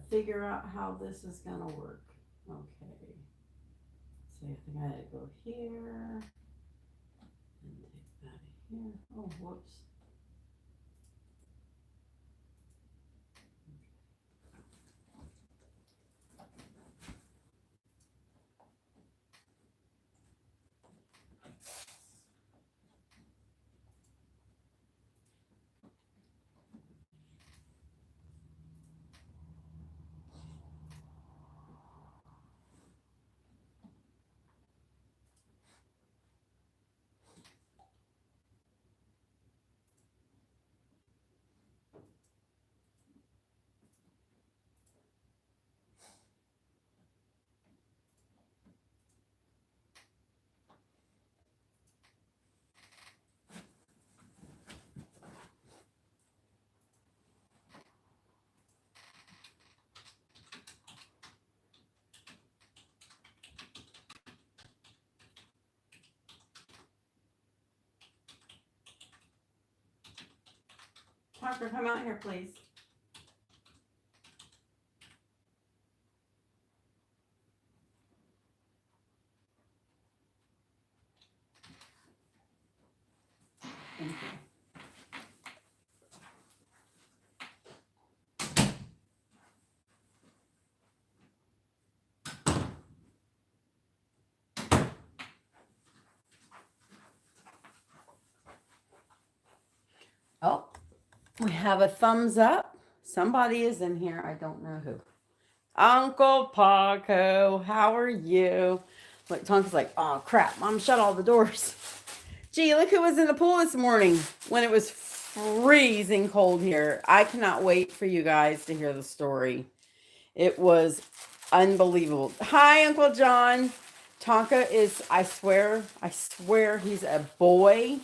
figure out how this is going to work. Okay. So I think I had to go here and take that here. Oh, whoops. Tucker, come out here, please. Thank you. Oh, we have a thumbs up. Somebody is in here. I don't know who. Uncle Paco, how are you? Look, Tonka's like, oh crap, Mom shut all the doors. Gee, look who was in the pool this morning when it was freezing cold here. I cannot wait for you guys to hear the story. It was unbelievable. Hi, Uncle John. Tonka is, I swear, he's a boy.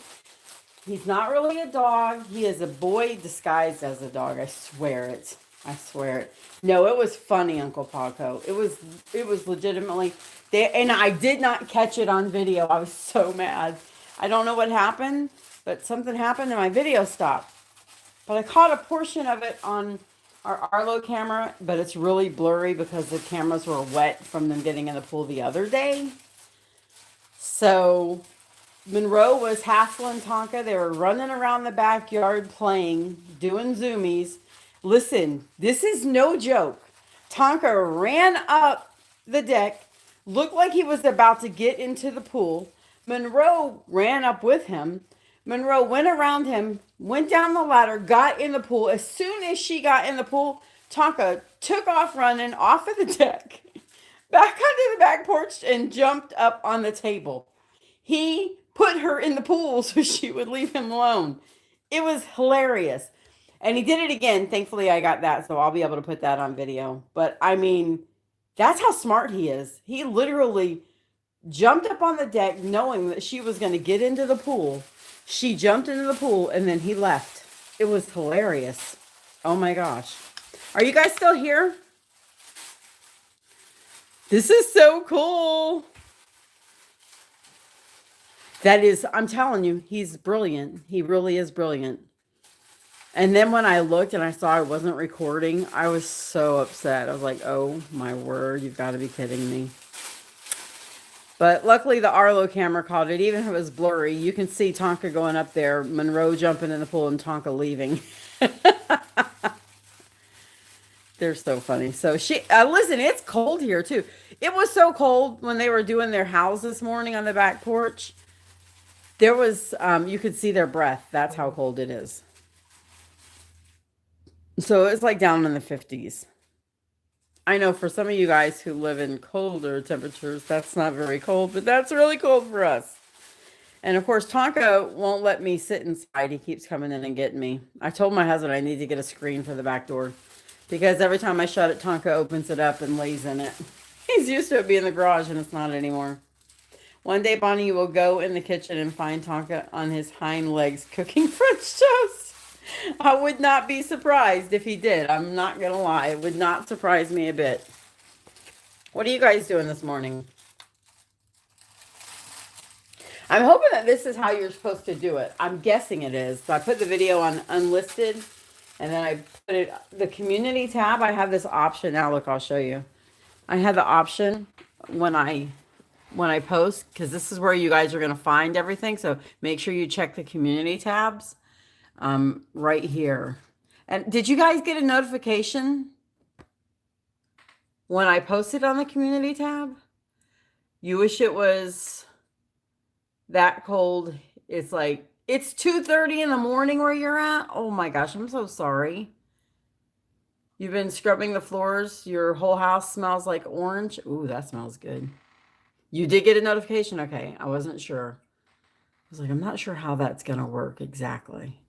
He's not really a dog. He is a boy disguised as a dog. I swear it. I swear it. No, it was funny, Uncle Paco. It was legitimately there, and I did not catch it on video. I was so mad. I don't know what happened, but something happened and my video stopped. But I caught a portion of it on our Arlo camera, but it's really blurry because the cameras were wet from them getting in the pool the other day. So Monroe was hassling Tonka. They were running around the backyard playing, doing zoomies. Listen, this is no joke. Tonka ran up the deck, looked like he was about to get into the pool. Monroe ran up with him. Monroe went around him, went down the ladder, got in the pool. As soon as she got in the pool, Tonka took off running off of the deck, back onto the back porch, and jumped up on the table. He put her in the pool so she would leave him alone. It was hilarious. And he did it again. Thankfully, I got that, so I'll be able to put that on video. But, I mean, that's how smart he is. He literally jumped up on the deck knowing that she was going to get into the pool. She jumped into the pool, and then he left. It was hilarious. Oh, my gosh. Are you guys still here? This is so cool. That is, I'm telling you, he's brilliant. He really is brilliant. And then when I looked and I saw I wasn't recording, I was so upset. I was like, oh my word, you've got to be kidding me. But luckily the Arlo camera caught it. Even if it was blurry, you can see Tonka going up there, Monroe jumping in the pool, and Tonka leaving. They're so funny. So listen, it's cold here too. It was so cold when they were doing their house this morning on the back porch. There was, you could see their breath. That's how cold it is. So it's like down in the 50s. I know for some of you guys who live in colder temperatures, that's not very cold, but that's really cold for us. And of course, Tonka won't let me sit inside. He keeps coming in and getting me. I told my husband I need to get a screen for the back door because every time I shut it, Tonka opens it up and lays in it. He's used to it being in the garage, and it's not anymore. One day, Bonnie will go in the kitchen and find Tonka on his hind legs cooking French toast. I would not be surprised if he did. I'm not going to lie. It would not surprise me a bit. What are you guys doing this morning? I'm hoping that this is how you're supposed to do it. I'm guessing it is. So I put the video on unlisted, And then I put it, the community tab, I have this option now. Look, I'll show you. I have the option when I post, because this is where you guys are going to find everything. So make sure you check the community tabs right here. And did you guys get a notification when I posted on the community tab? You wish it was that cold. It's like, it's 2:30 in the morning where you're at. Oh my gosh, I'm so sorry. You've been scrubbing the floors. Your whole house smells like orange. Ooh, that smells good. You did get a notification? Okay, I wasn't sure. I was like, I'm not sure how that's going to work exactly.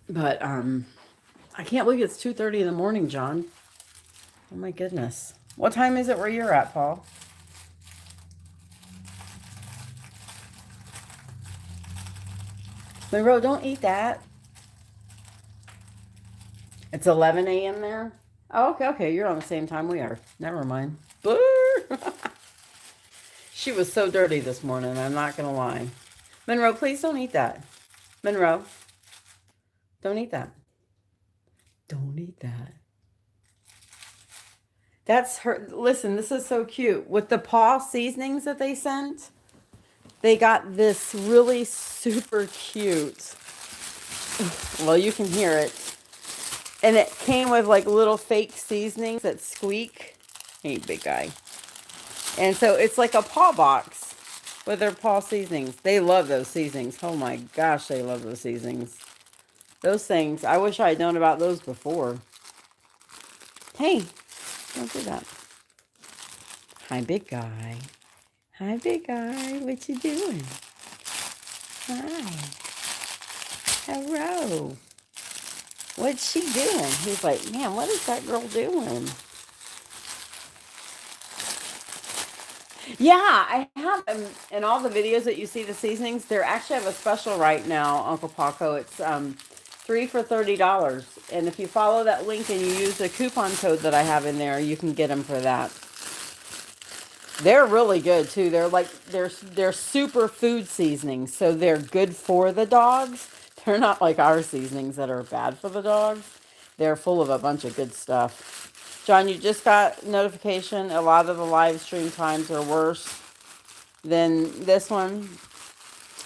But I can't believe it's 2:30 in the morning, John. Oh my goodness. What time is it where you're at, Paul? Monroe, don't eat that. It's 11 a.m. there? Oh, okay. You're on the same time we are. Never mind. Boo! She was so dirty this morning, I'm not going to lie. Monroe, please don't eat that. Monroe, don't eat that. Don't eat that. That's her. Listen, this is so cute. With the paw seasonings that they sent, they got this really super cute. Well, you can hear it. And it came with like little fake seasonings that squeak. Hey, big guy. And so it's like a paw box with their paw seasonings. They love those seasonings. Oh my gosh, they love those seasonings. Those things, I wish I had known about those before. Hey, don't do that. Hi, big guy. Hi, big guy. What you doing? Hi. Hello. What's she doing? He's like, man, what is that girl doing? Yeah, I have them in all the videos that you see the seasonings. They actually have a special right now, Uncle Paco. It's 3 for $30. And if you follow that link and you use the coupon code that I have in there, you can get them for that. They're really good too. They're like they're super food seasonings, so they're good for the dogs. They're not like our seasonings that are bad for the dogs. They're full of a bunch of good stuff. John, you just got notification. A lot of the live stream times are worse than this one.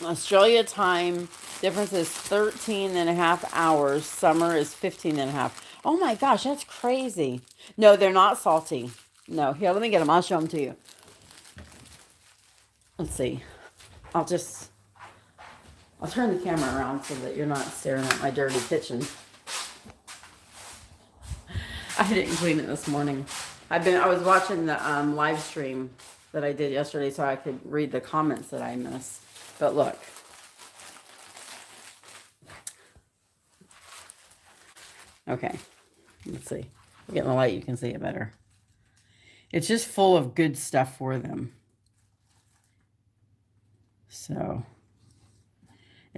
Australia time difference is 13 and a half hours. Summer is 15 and a half. Oh my gosh, that's crazy. No, they're not salty. No, here, let me get them. I'll show them to you. Let's see. I'll turn the camera around so that you're not staring at my dirty kitchen. I didn't clean it this morning. I was watching the live stream that I did yesterday so I could read the comments that I missed. But look. Okay. Let's see. Get in the light, you can see it better. It's just full of good stuff for them. So,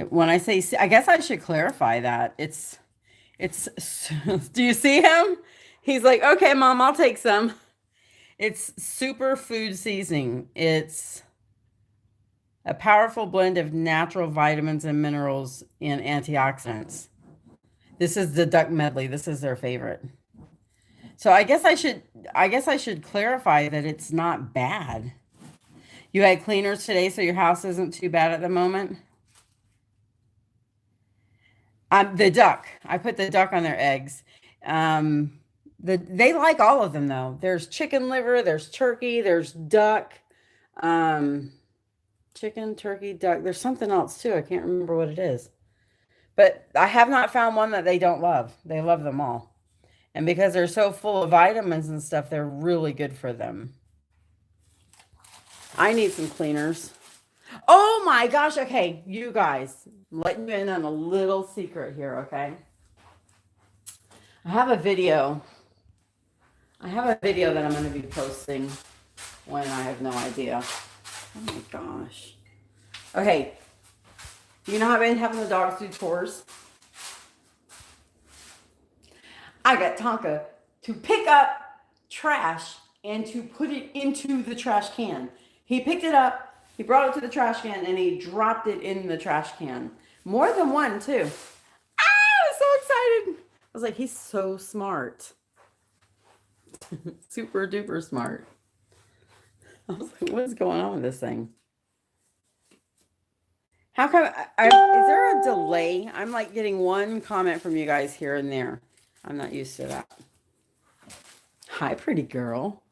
when I say, I guess I should clarify that. It's, do you see him? He's like, okay, Mom, I'll take some. It's super food seasoning. It's a powerful blend of natural vitamins and minerals and antioxidants. This is the duck medley. This is their favorite. So I guess I should clarify that it's not bad. You had cleaners today, so your house isn't too bad at the moment. The duck. I put the duck on their eggs. They like all of them though. There's chicken liver, there's turkey, there's duck, chicken, turkey, duck. There's something else too. I can't remember what it is. But I have not found one that they don't love. They love them all. And because they're so full of vitamins and stuff, they're really good for them. I need some cleaners. Oh my gosh. Okay, you guys, I'm letting you in on a little secret here, okay? I have a video that I'm going to be posting when I have no idea. Oh my gosh. Okay. You know how I've been having the dogs do chores? I got Tonka to pick up trash and to put it into the trash can. He picked it up, he brought it to the trash can, and he dropped it in the trash can. More than one, too. Ah, I was so excited. I was like, he's so smart. Super duper smart. I was like, what is going on with this thing? How come, is there a delay? I'm like getting one comment from you guys here and there. I'm not used to that. Hi, pretty girl.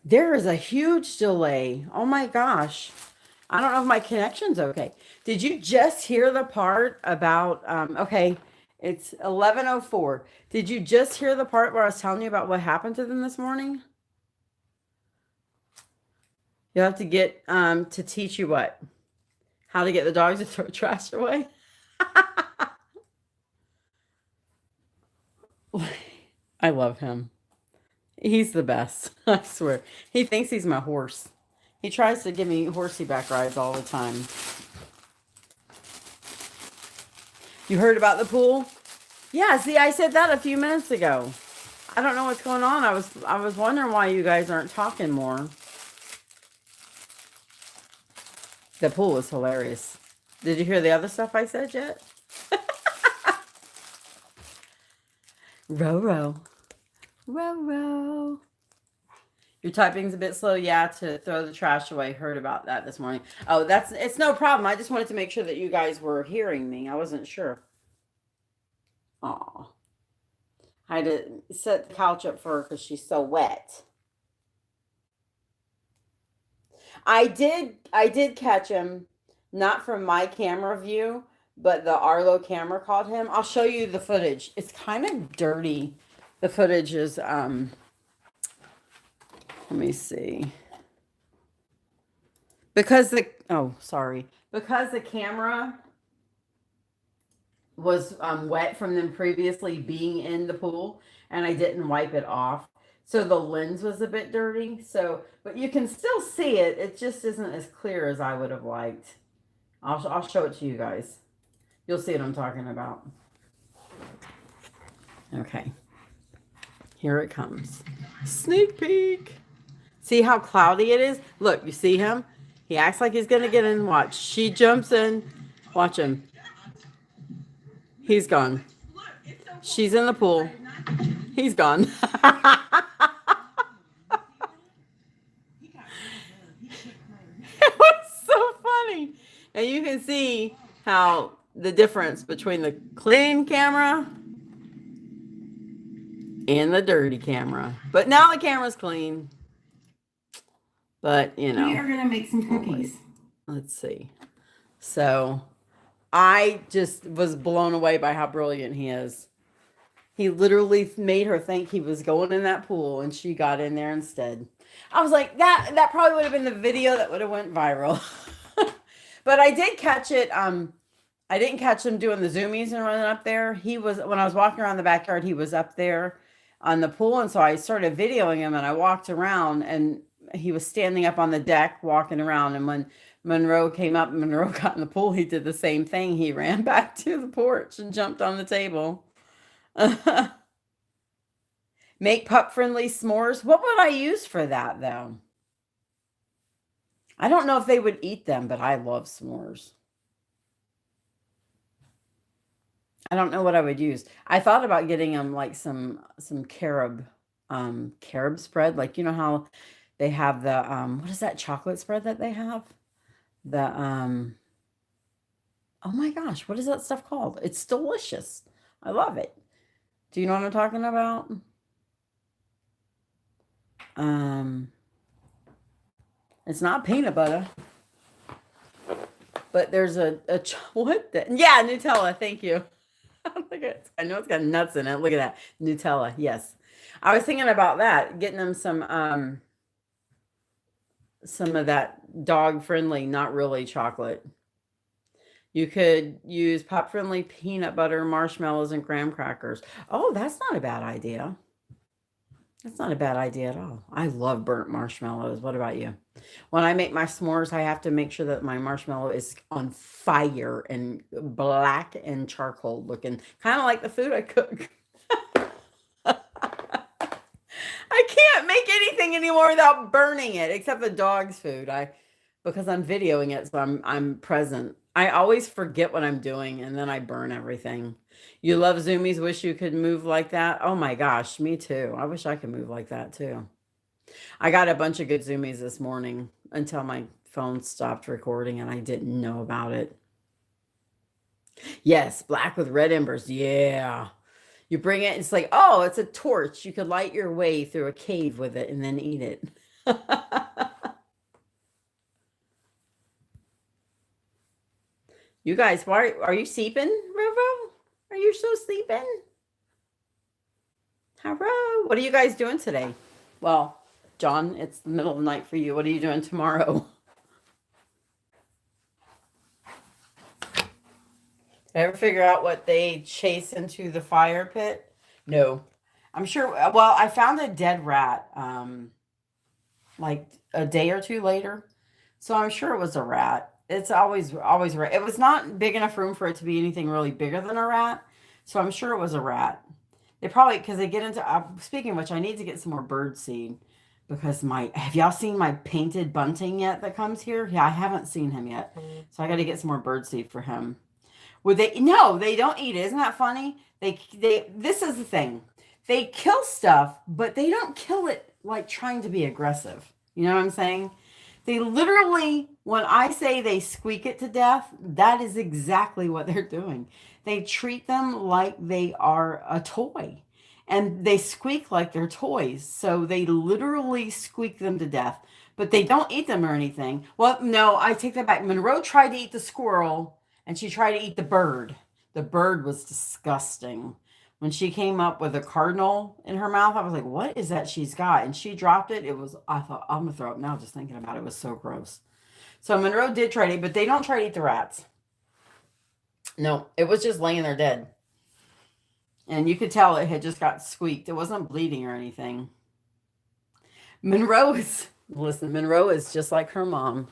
There is a huge delay. Oh my gosh. I don't know if my connection's okay. Did you just hear the part about, okay, it's 11:04. Did you just hear the part where I was telling you about what happened to them this morning? You'll have to get, to teach you what? How to get the dogs to throw trash away? I love him. He's the best. I swear. He thinks he's my horse. He tries to give me horsey back rides all the time. You heard about the pool? Yeah, see, I said that a few minutes ago. I don't know what's going on. I was wondering why you guys aren't talking more. The pool is hilarious. Did you hear the other stuff I said yet? Row, row. Row, row. Your typing's a bit slow. Yeah, to throw the trash away. Heard about that this morning. Oh, it's no problem. I just wanted to make sure that you guys were hearing me. I wasn't sure. Aw. I had to set the couch up for her because she's so wet. I did catch him, not from my camera view, but the Arlo camera caught him. I'll show you the footage. It's kind of dirty. The footage is let me see. Because the camera was wet from them previously being in the pool, and I didn't wipe it off. So the lens was a bit dirty. So, but you can still see it. It just isn't as clear as I would have liked. I'll show it to you guys. You'll see what I'm talking about. Okay. Here it comes. Sneak peek. See how cloudy it is? Look, you see him? He acts like he's going to get in. Watch. She jumps in. Watch him. He's gone. She's in the pool. He's gone. It was so funny. And you can see how the difference between the clean camera and the dirty camera. But now the camera's clean. But, you know. We are going to make some cookies. Let's see. So, I just was blown away by how brilliant he is. He literally made her think he was going in that pool, and she got in there instead. I was like, that probably would have been the video that would have went viral. But I did catch it. I didn't catch him doing the zoomies and running up there. When I was walking around the backyard, he was up there on the pool. And so I started videoing him, and I walked around, and he was standing up on the deck walking around. And when Monroe came up, Monroe got in the pool, he did the same thing. He ran back to the porch and jumped on the table. Make pup-friendly s'mores. What would I use for that, though? I don't know if they would eat them, but I love s'mores. I don't know what I would use. I thought about getting them like some carob spread. Like, you know how they have the what is that chocolate spread that they have? The oh my gosh, what is that stuff called? It's delicious. I love it. Do you know what I'm talking about? It's not peanut butter, but there's what? Yeah, Nutella. Thank you. I know it's got nuts in it. Look at that. Nutella. Yes. I was thinking about that, getting them some of that dog-friendly, not really chocolate. You could use pup-friendly peanut butter, marshmallows, and graham crackers. Oh, that's not a bad idea. That's not a bad idea at all. I love burnt marshmallows. What about you? When I make my s'mores, I have to make sure that my marshmallow is on fire and black and charcoal looking, kind of like the food I cook. I I can't make anything anymore without burning it, except the dog's food. Because I'm videoing it, so I'm present. I always forget what I'm doing, and then I burn everything. You love zoomies, wish you could move like that? Oh my gosh, me too. I wish I could move like that too. I got a bunch of good zoomies this morning until my phone stopped recording and I didn't know about it. Yes, black with red embers. Yeah. You bring it, it's like, oh, it's a torch. You could light your way through a cave with it and then eat it. You guys, why are you sleeping, Rovo? Are you still sleeping? Hello. What are you guys doing today? Well, John, it's the middle of the night for you. What are you doing tomorrow? Ever figure out what they chase into the fire pit? No. I'm sure. Well, I found a dead rat like a day or two later. So I'm sure it was a rat. It's always a rat. It was not big enough room for it to be anything really bigger than a rat. So I'm sure it was a rat. They probably, because they get into, speaking of which, I need to get some more bird seed because have y'all seen my painted bunting yet that comes here? Yeah, I haven't seen him yet. So I got to get some more bird seed for him. Would they? No, they don't eat it. Isn't that funny? This is the thing. They kill stuff, but they don't kill it like trying to be aggressive. You know what I'm saying? They literally, when I say they squeak it to death, that is exactly what they're doing. They treat them like they are a toy. And they squeak like they're toys. So they literally squeak them to death. But they don't eat them or anything. Well, no, I take that back. Monroe tried to eat the squirrel. And she tried to eat the bird. The bird was disgusting. When she came up with a cardinal in her mouth, I was like, what is that she's got? And she dropped it. I thought, I'm going to throw up now just thinking about it. It was so gross. So Monroe did try to eat, but they don't try to eat the rats. No, it was just laying there dead. And you could tell it had just got squeaked. It wasn't bleeding or anything. Monroe is just like her mom.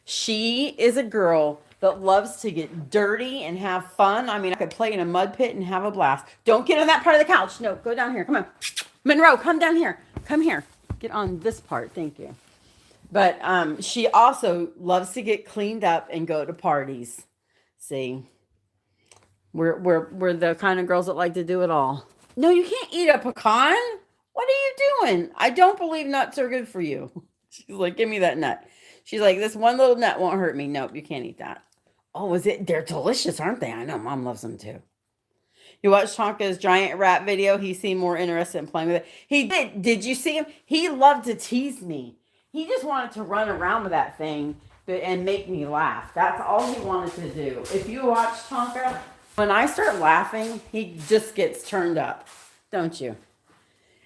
She is a girl that loves to get dirty and have fun. I mean, I could play in a mud pit and have a blast. Don't get on that part of the couch. No, go down here. Come on. Monroe, come down here. Come here. Get on this part. Thank you. But she also loves to get cleaned up and go to parties. See, we're the kind of girls that like to do it all. No, you can't eat a pecan. What are you doing? I don't believe nuts are good for you. She's like, give me that nut. She's like, this one little nut won't hurt me. Nope, you can't eat that. Oh, they're delicious, aren't they? I know, Mom loves them too. You watched Tonka's giant rat video? He seemed more interested in playing with it. He did. Did you see him? He loved to tease me. He just wanted to run around with that thing and make me laugh. That's all he wanted to do. If you watch Tonka, when I start laughing, he just gets turned up, don't you?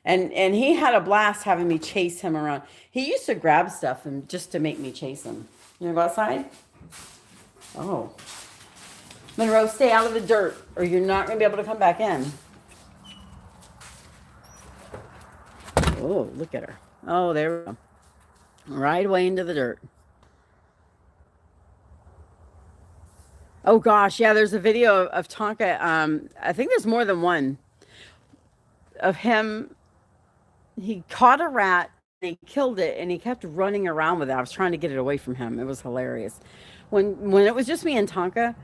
And he had a blast having me chase him around. He used to grab stuff and just to make me chase him. You want to go outside? Oh. Monroe, stay out of the dirt or you're not going to be able to come back in. Oh, look at her. Oh, there we go. Right away into the dirt. Oh, gosh. Yeah, there's a video of Tonka. I think there's more than one of him. He caught a rat. He killed it and he kept running around with it. I was trying to get it away from him. It was hilarious. When it was just me and Tonka,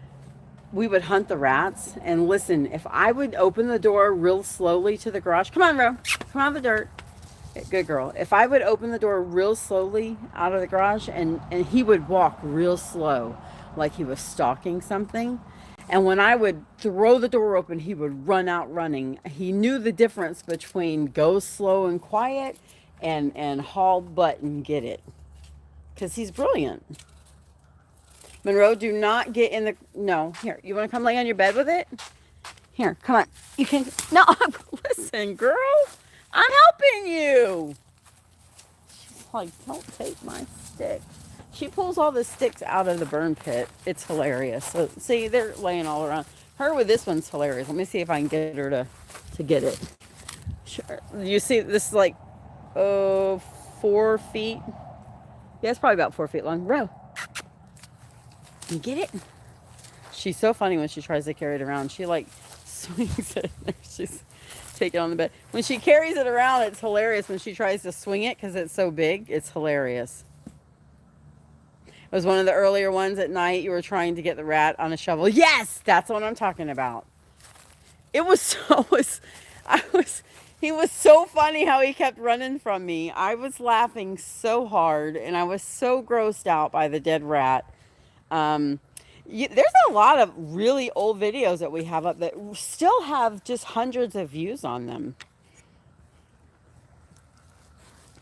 we would hunt the rats. And listen, if I would open the door real slowly to the garage, come on, Ro, come out of the dirt. Good girl. If I would open the door real slowly out of the garage and he would walk real slow, like he was stalking something. And when I would throw the door open, he would run out running. He knew the difference between go slow and quiet and haul butt and get it. Because he's brilliant. Monroe, do not get in the... No, here. You want to come lay on your bed with it? Here, come on. You can... No, listen, girl. I'm helping you. She's like, don't take my stick. She pulls all the sticks out of the burn pit. It's hilarious. So, see, they're laying all around. Her with this one's hilarious. Let me see if I can get her to get it. Sure. You see, this is like, 4 feet. Yeah, it's probably about 4 feet long. Row. You get it? She's so funny when she tries to carry it around. She like swings it. take it on the bed. When she carries it around, it's hilarious. When she tries to swing it because it's so big, it's hilarious. It was one of the earlier ones at night. You were trying to get the rat on a shovel. Yes, that's what I'm talking about. It was so, he was so funny how he kept running from me. I was laughing so hard and I was so grossed out by the dead rat. There's a lot of really old videos that we have up that still have just hundreds of views on them.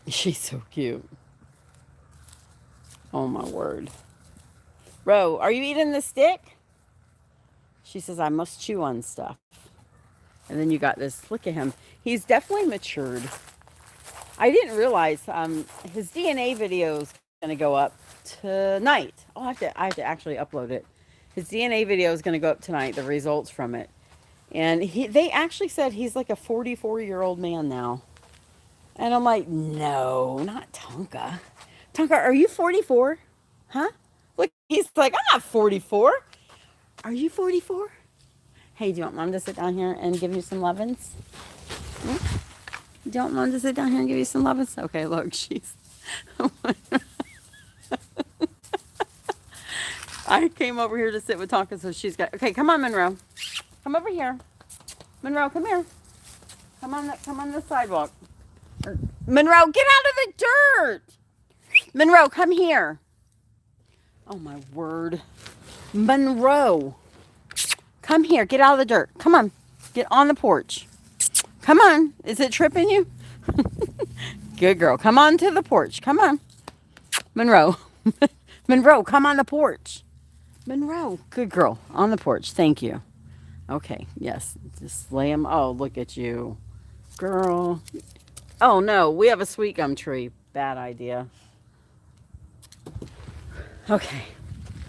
She's so cute. Oh my word. Ro, are you eating the stick? She says, I must chew on stuff. And then you got this, look at him. He's definitely matured. I didn't realize his DNA video is going to go up tonight. I have to actually upload it. His DNA video is going to go up tonight, the results from it. And they actually said he's like a 44-year-old man now. And I'm like, no, not Tonka. Tonka, are you 44? Huh? Look, he's like, I'm not 44. Are you 44? Hey, do you want Mom to sit down here and give you some lovin's? Hmm? Do you want Mom to sit down here and give you some lovin's? Okay, look, she's... I came over here to sit with Tonka, so she's got... Okay, come on, Monroe. Come over here. Monroe, come here. Come on the sidewalk. Monroe, get out of the dirt! Monroe, come here. Oh, my word. Monroe. Come here. Get out of the dirt. Come on. Get on the porch. Come on. Is it tripping you? Good girl. Come on to the porch. Come on. Monroe. Monroe, come on the porch. Monroe. Good girl. On the porch. Thank you. Okay. Yes. Just lay him. Oh, look at you. Girl. Oh, no. We have a sweet gum tree. Bad idea. Okay.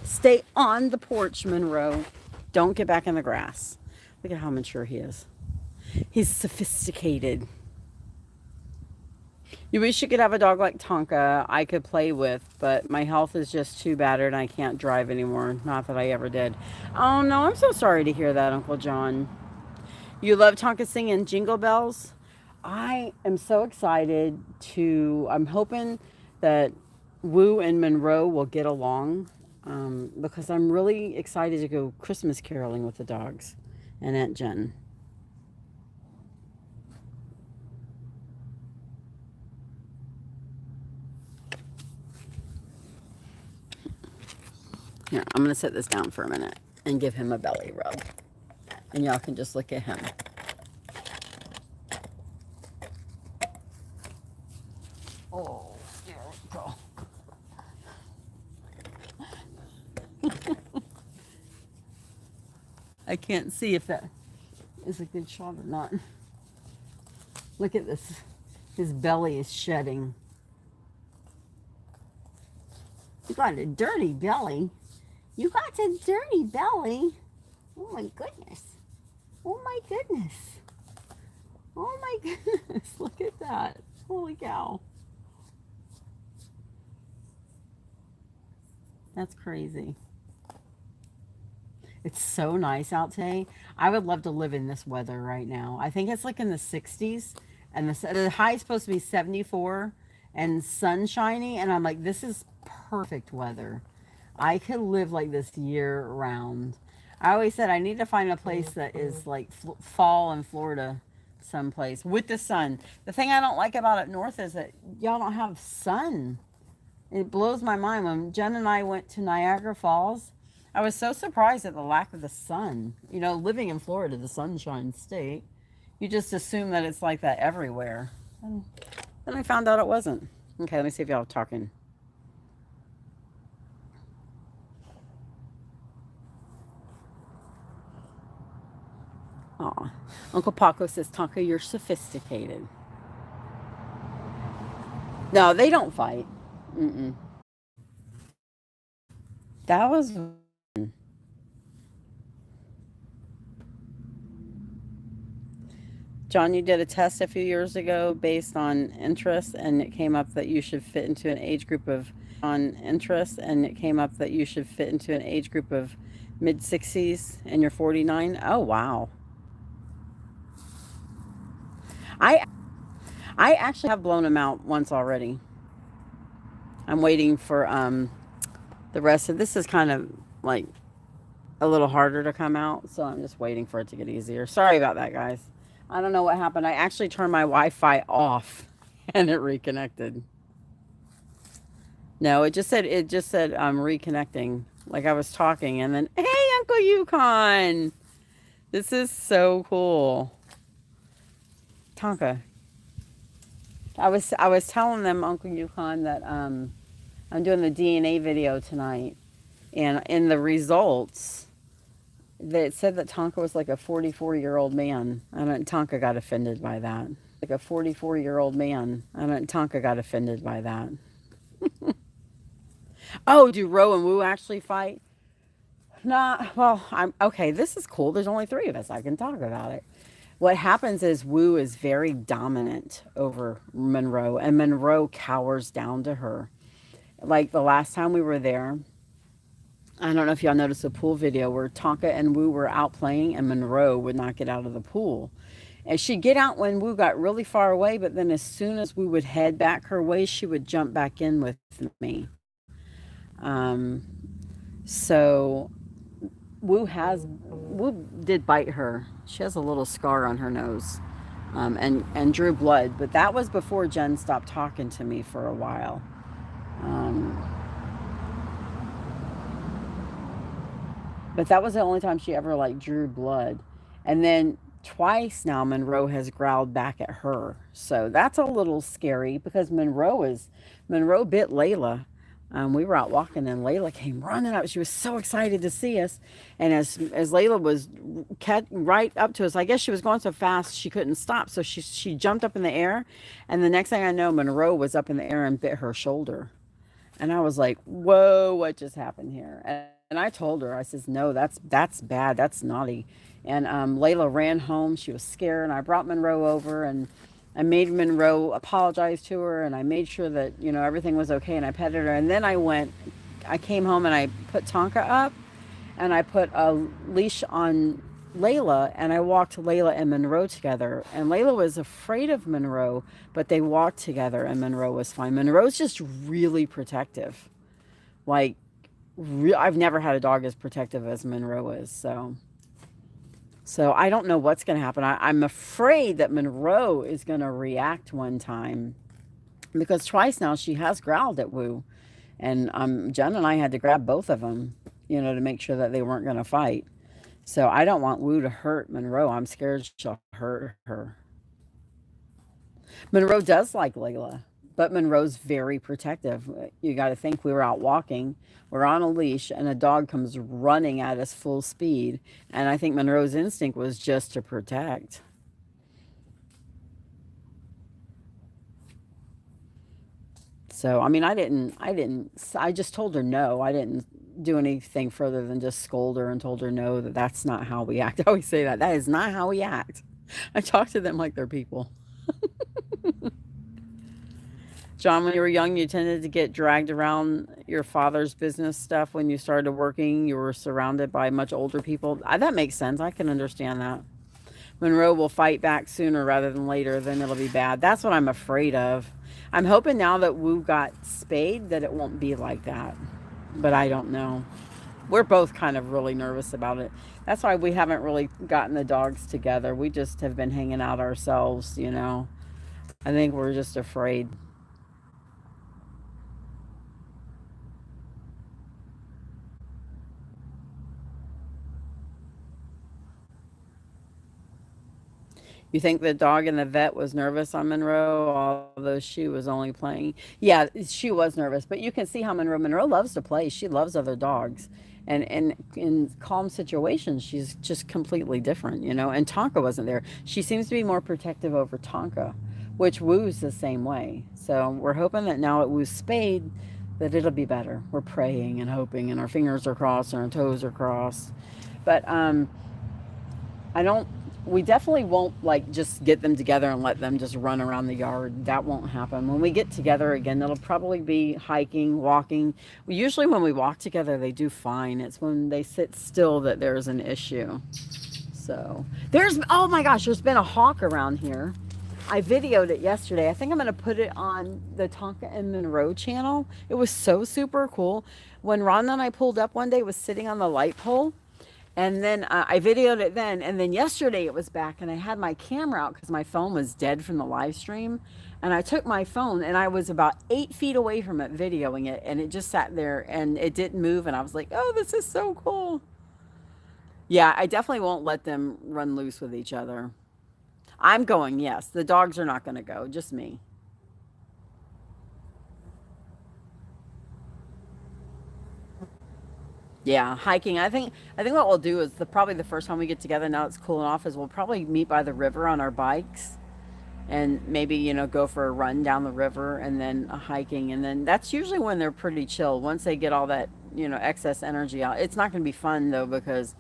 Stay on the porch, Monroe. Don't get back in the grass. Look at how mature he is. He's sophisticated. You wish you could have a dog like Tonka I could play with, but my health is just too battered and I can't drive anymore. Not that I ever did. Oh, no, I'm so sorry to hear that, Uncle John. You love Tonka singing Jingle Bells? I am so excited I'm hoping that Woo and Monroe will get along because I'm really excited to go Christmas caroling with the dogs and Aunt Jen. Here, I'm going to set this down for a minute and give him a belly rub. And y'all can just look at him. Oh, dear girl. I can't see if that is a good shot or not. Look at this. His belly is shedding. You got a dirty belly. You got a dirty belly. Oh my goodness. Oh my goodness. Oh my goodness. Look at that. Holy cow. That's crazy. It's so nice out today. I would love to live in this weather right now. I think it's like in the 60s and the high is supposed to be 74 and sunshiny. And I'm like, this is perfect weather. I could live like this year round. I always said I need to find a place that is like fall in Florida someplace with the sun. The thing I don't like about up north is that y'all don't have sun. It blows my mind. When Jen and I went to Niagara Falls, I was so surprised at the lack of the sun. You know, living in Florida, the sunshine state, you just assume that it's like that everywhere. And then I found out it wasn't. Okay, let me see if y'all are talking. Aw. Uncle Paco says, Tonka, you're sophisticated. No, they don't fight. Mm-mm. That was... John, you did a test a few years ago based on interest, and it came up that you should fit into an age group of mid-60s, and you're 49. Oh, wow. I I actually have blown him out once already. I'm waiting for the rest of this is kind of like a little harder to come out, so I'm just waiting for it to get easier. Sorry about that, guys. I don't know what happened. I actually turned my Wi-Fi off and it reconnected. No, it just said reconnecting. Like I was talking and then hey Uncle Yukon. This is so cool. Tonka. I was telling them Uncle Yukon that I'm doing the DNA video tonight and in the results they said that Tonka was like a 44-year-old man. And Tonka got offended by that. Like a 44-year-old man. And Tonka got offended by that. Oh, do Ro and Woo actually fight? Nah, well, I'm okay. This is cool. There's only three of us. I can talk about it. What happens is Woo is very dominant over Monroe, and Monroe cowers down to her. Like the last time we were there, I don't know if y'all noticed the pool video where Tonka and Woo were out playing, and Monroe would not get out of the pool. And she'd get out when Woo got really far away, but then as soon as we would head back her way, she would jump back in with me. Um, so Woo did bite her. She has a little scar on her nose, and drew blood. But that was before Jen stopped talking to me for a while. Um, but that was the only time she ever like drew blood. And then twice now Monroe has growled back at her. So that's a little scary because Monroe bit Layla. We were out walking and Layla came running up. She was so excited to see us. And as Layla was right up to us, I guess she was going so fast she couldn't stop. So she jumped up in the air. And the next thing I know, Monroe was up in the air and bit her shoulder. And I was like, whoa, what just happened here? And I told her, I says, no, that's bad. That's naughty. And Layla ran home. She was scared. And I brought Monroe over and I made Monroe apologize to her. And I made sure that, everything was okay. And I petted her. And then I came home and I put Tonka up and I put a leash on Layla and I walked Layla and Monroe together. And Layla was afraid of Monroe, but they walked together and Monroe was fine. Monroe's just really protective. Like, I've never had a dog as protective as Monroe is. So I don't know what's going to happen. I'm afraid that Monroe is going to react one time because twice now she has growled at Woo. And Jen and I had to grab both of them, to make sure that they weren't going to fight. So I don't want Woo to hurt Monroe. I'm scared she'll hurt her. Monroe does like Layla, but Monroe's very protective. You got to think we were out walking, we're on a leash, and a dog comes running at us full speed. And I think Monroe's instinct was just to protect. So, I mean, I just told her no. I didn't do anything further than just scold her and told her no, that's not how we act. I always say that. That is not how we act. I talk to them like they're people. John, when you were young, you tended to get dragged around your father's business stuff. When you started working, you were surrounded by much older people. That makes sense. I can understand that. Monroe will fight back sooner rather than later, then it'll be bad. That's what I'm afraid of. I'm hoping now that Woo got spayed that it won't be like that. But I don't know. We're both kind of really nervous about it. That's why we haven't really gotten the dogs together. We just have been hanging out ourselves, I think we're just afraid. You think the dog in the vet was nervous on Monroe, although she was only playing? Yeah, she was nervous, but you can see how Monroe loves to play. She loves other dogs. And in calm situations, she's just completely different, And Tonka wasn't there. She seems to be more protective over Tonka, which Woo's the same way. So we're hoping that now that Woo's spayed, that it'll be better. We're praying and hoping, and our fingers are crossed and our toes are crossed. But I don't. We definitely won't like just get them together and let them just run around the yard. That won't happen. When we get together again, it'll probably be hiking, walking. Usually when we walk together, they do fine. It's when they sit still that there's an issue. So oh my gosh, there's been a hawk around here. I videoed it yesterday. I think I'm going to put it on the Tonka and Monroe channel. It was so super cool. When Rhonda and I pulled up one day, it was sitting on the light pole. And then I videoed it then. And then yesterday it was back and I had my camera out because my phone was dead from the live stream. And I took my phone and I was about 8 feet away from it videoing it. And it just sat there and it didn't move. And I was like, oh, this is so cool. Yeah, I definitely won't let them run loose with each other. I'm going, yes. The dogs are not going to go, just me. Yeah, hiking. I think what we'll do is probably the first time we get together now it's cooling off is we'll probably meet by the river on our bikes and maybe, go for a run down the river and then a hiking and then that's usually when they're pretty chill once they get all that, excess energy out. It's not going to be fun though because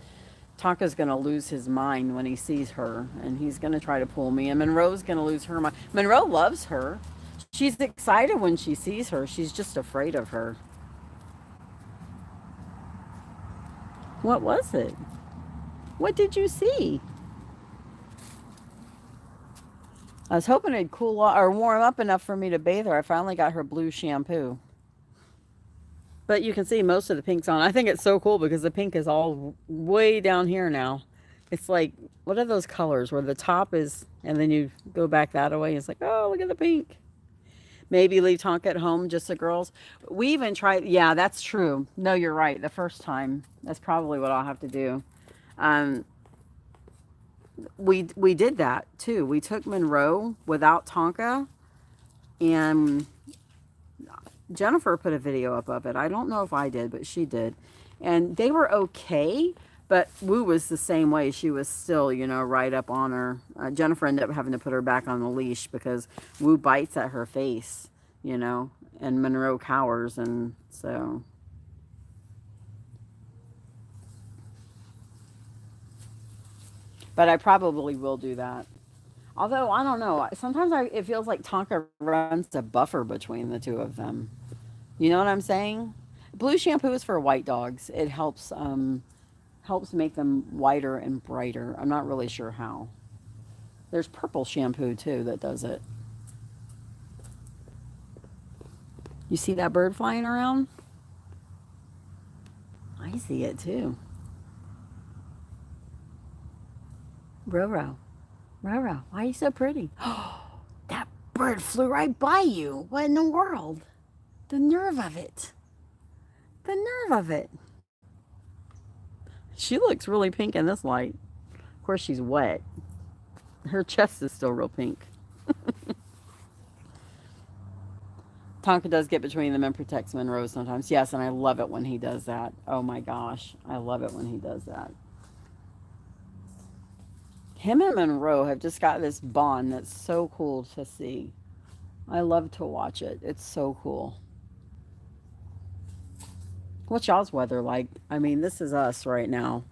Tonka's going to lose his mind when he sees her and he's going to try to pull me and Monroe's going to lose her mind. Monroe loves her. She's excited when she sees her. She's just afraid of her. What was it? What did you see? I was hoping it'd cool off or warm up enough for me to bathe her. I finally got her blue shampoo. But you can see most of the pink's on. I think it's so cool because the pink is all way down here now. It's like, what are those colors where the top is, and then you go back that way. It's like, oh, look at the pink. Maybe leave Tonka at home, just the girls. We even tried, yeah, that's true. No, you're right. The first time, that's probably what I'll have to do. Um, we did that too. We took Monroe without Tonka, and Jennifer put a video up of it. I don't know if I did, but she did. And they were okay, but Woo was the same way. She was still, right up on her. Jennifer ended up having to put her back on the leash because Woo bites at her face, and Monroe cowers. And so, but I probably will do that. Although, I don't know. Sometimes it feels like Tonka runs a buffer between the two of them. You know what I'm saying? Blue shampoo is for white dogs. It helps make them whiter and brighter. I'm not really sure how. There's purple shampoo too that does it. You see that bird flying around? I see it too. Roro. Roro, why are you so pretty? Oh, that bird flew right by you. What in the world? The nerve of it. The nerve of it. She looks really pink in this light. Of course, she's wet. Her chest is still real pink. Tonka does get between them and protects Monroe sometimes. Yes, and I love it when he does that. Oh my gosh. I love it when he does that. Him and Monroe have just got this bond that's so cool to see. I love to watch it. It's so cool. What's y'all's weather like? I mean, this is us right now.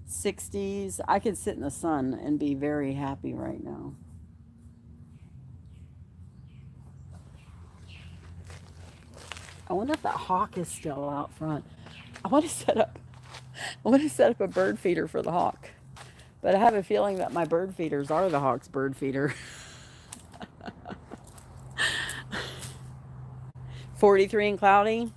60s. I could sit in the sun and be very happy right now. I wonder if that hawk is still out front. I want to set up a bird feeder for the hawk. But I have a feeling that my bird feeders are the hawk's bird feeder. 43 and cloudy.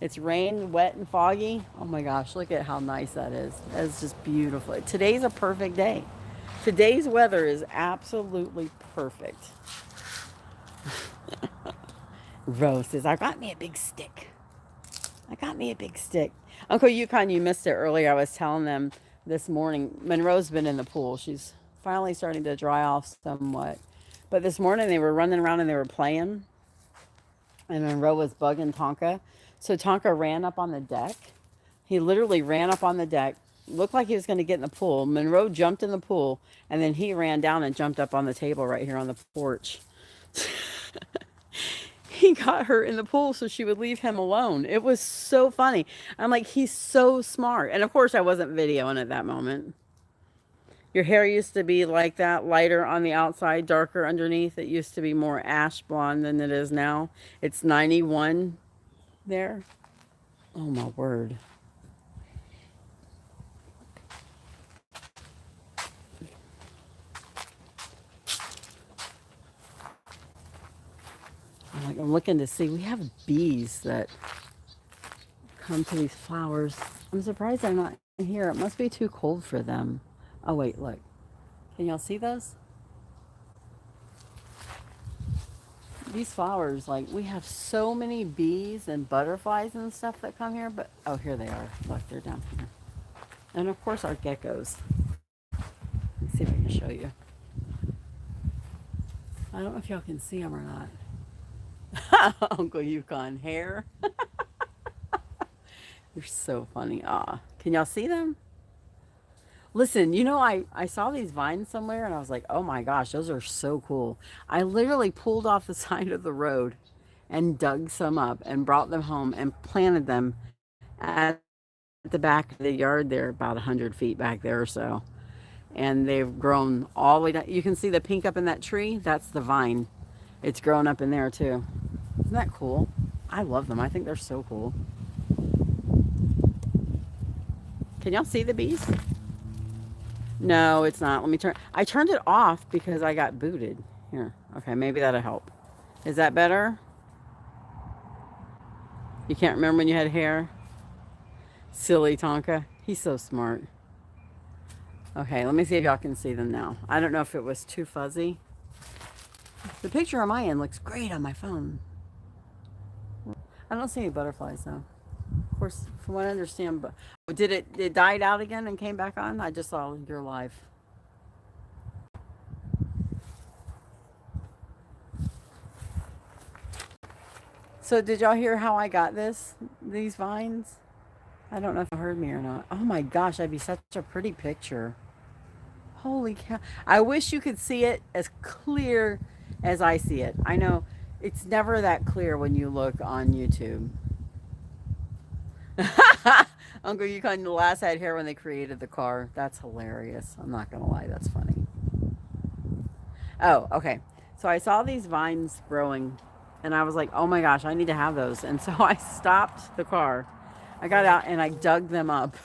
It's rain, wet, and foggy. Oh my gosh, look at how nice that is. That's just beautiful. Today's a perfect day. Today's weather is absolutely perfect. Rose says, I got me a big stick. I got me a big stick. Uncle Yukon, you missed it earlier. I was telling them this morning. Monroe's been in the pool. She's finally starting to dry off somewhat. But this morning they were running around and they were playing. And Monroe was bugging Tonka. So Tonka ran up on the deck. He literally ran up on the deck. Looked like he was going to get in the pool. Monroe jumped in the pool. And then he ran down and jumped up on the table right here on the porch. He got her in the pool so she would leave him alone. It was so funny. I'm like, he's so smart. And of course, I wasn't videoing at that moment. Your hair used to be like that, lighter on the outside, darker underneath. It used to be more ash blonde than it is now. It's 91 there. Oh, my word. Like I'm looking to see. We have bees that come to these flowers. I'm surprised they're not here. It must be too cold for them. Oh wait, look. Can y'all see those? These flowers, like we have so many bees and butterflies and stuff that come here, but oh, here they are. Look, they're down here. And of course our geckos. Let's see if I can show you. I don't know if y'all can see them or not. Uncle Yukon hair. You're so funny. Ah, can y'all see them? Listen, you know, I saw these vines somewhere and I was like, oh my gosh, those are so cool. I literally pulled off the side of the road and dug some up and brought them home and planted them at the back of the yard there, about 100 feet back there or so. And they've grown all the way down. You can see the pink up in that tree. That's the vine. It's grown up in there too. Isn't that cool? I love them. I think they're so cool. Can y'all see the bees? No, it's not. Let me turn. I turned it off because I got booted. Here. Okay, maybe that'll help. Is that better? You can't remember when you had hair? Silly Tonka. He's so smart. Okay, let me see if y'all can see them now. I don't know if it was too fuzzy. The picture on my end looks great on my phone. I don't see any butterflies though. Of course, from what I understand, but did it died out again and came back on? I just saw your live. So did y'all hear how I got these vines? I don't know if you heard me or not. Oh my gosh, that'd be such a pretty picture. Holy cow. I wish you could see it as clear as I see it. I know it's never that clear when you look on YouTube. Uncle Yukon last had hair when they created the car. That's hilarious. I'm not going to lie. That's funny. Oh, okay. So I saw these vines growing and I was like, oh my gosh, I need to have those. And so I stopped the car. I got out and I dug them up.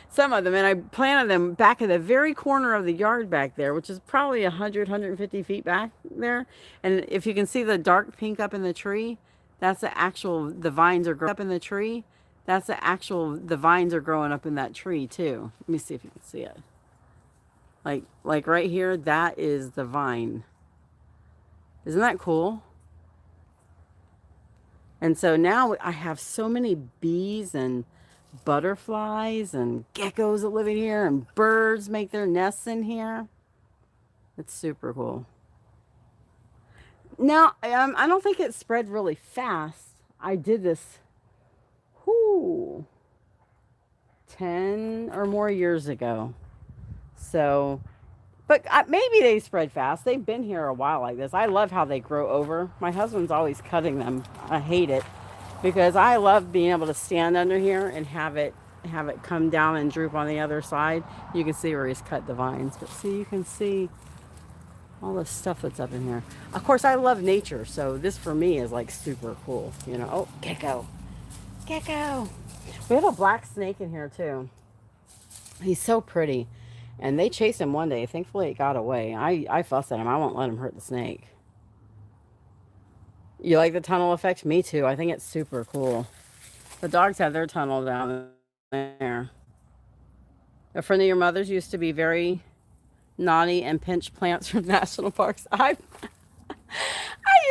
Some of them, and I planted them back in the very corner of the yard back there, which is probably 150 feet back there. And if you can see the dark pink up in the tree, that's the vines are growing up in the tree. The vines are growing up in that tree too. Let me see if you can see it. Like right here, that is the vine. Isn't that cool? And so now I have so many bees and butterflies and geckos that live in here, and birds make their nests in here. It's super cool. Now, I don't think it spread really fast. I did this 10 or more years ago. So, but maybe they spread fast. They've been here a while like this. I love how they grow over. My husband's always cutting them. I hate it because I love being able to stand under here and have it come down and droop on the other side. You can see where he's cut the vines, but see, you can see all the stuff that's up in here. Of course, I love nature, so this for me is like super cool, you know. Oh, gecko. We have a black snake in here too. He's so pretty. And they chased him one day. Thankfully, it got away. I fussed at him. I won't let him hurt the snake. You like the tunnel effect? Me too. I think it's super cool. The dogs have their tunnel down there. A friend of your mother's used to be very naughty and pinch plants from national parks. I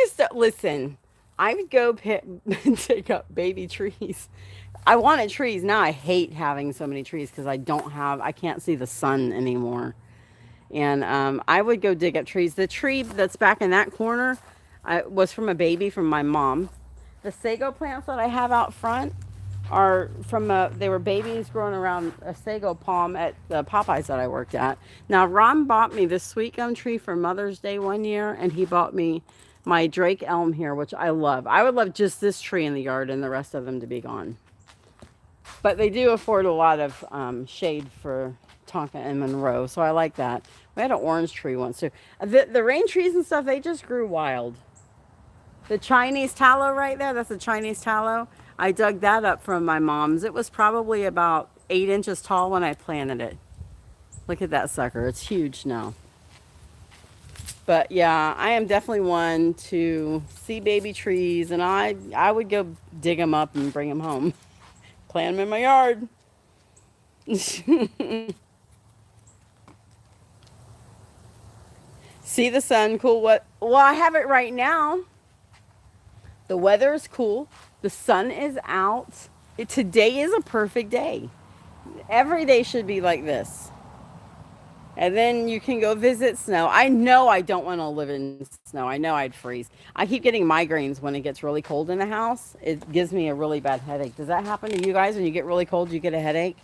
used to, listen, I would go take up baby trees. I wanted trees. Now I hate having so many trees because I can't see the sun anymore. And I would go dig up trees. The tree that's back in that corner was from a baby from my mom. The sago plants that I have out front are they were babies growing around a sago palm at the Popeyes that I worked at. Now, Ron bought me this sweet gum tree for Mother's Day one year, and he bought me my Drake elm here, which I love. I would love just this tree in the yard and the rest of them to be gone. But they do afford a lot of shade for Tonka and Monroe, so I like that. We had an orange tree once too. The rain trees and stuff, they just grew wild. The Chinese tallow right there, that's a Chinese tallow. I dug that up from my mom's. It was probably about 8 inches tall when I planted it. Look at that sucker. It's huge now. But yeah, I am definitely one to see baby trees, and I would go dig them up and bring them home, plant them in my yard. See the sun, cool. What? Well, I have it right now. The weather is cool. The sun is out. Today is a perfect day. Every day should be like this. And then you can go visit snow. I know I don't want to live in snow. I know I'd freeze. I keep getting migraines when it gets really cold in the house. It gives me a really bad headache. Does that happen to you guys when you get really cold, you get a headache?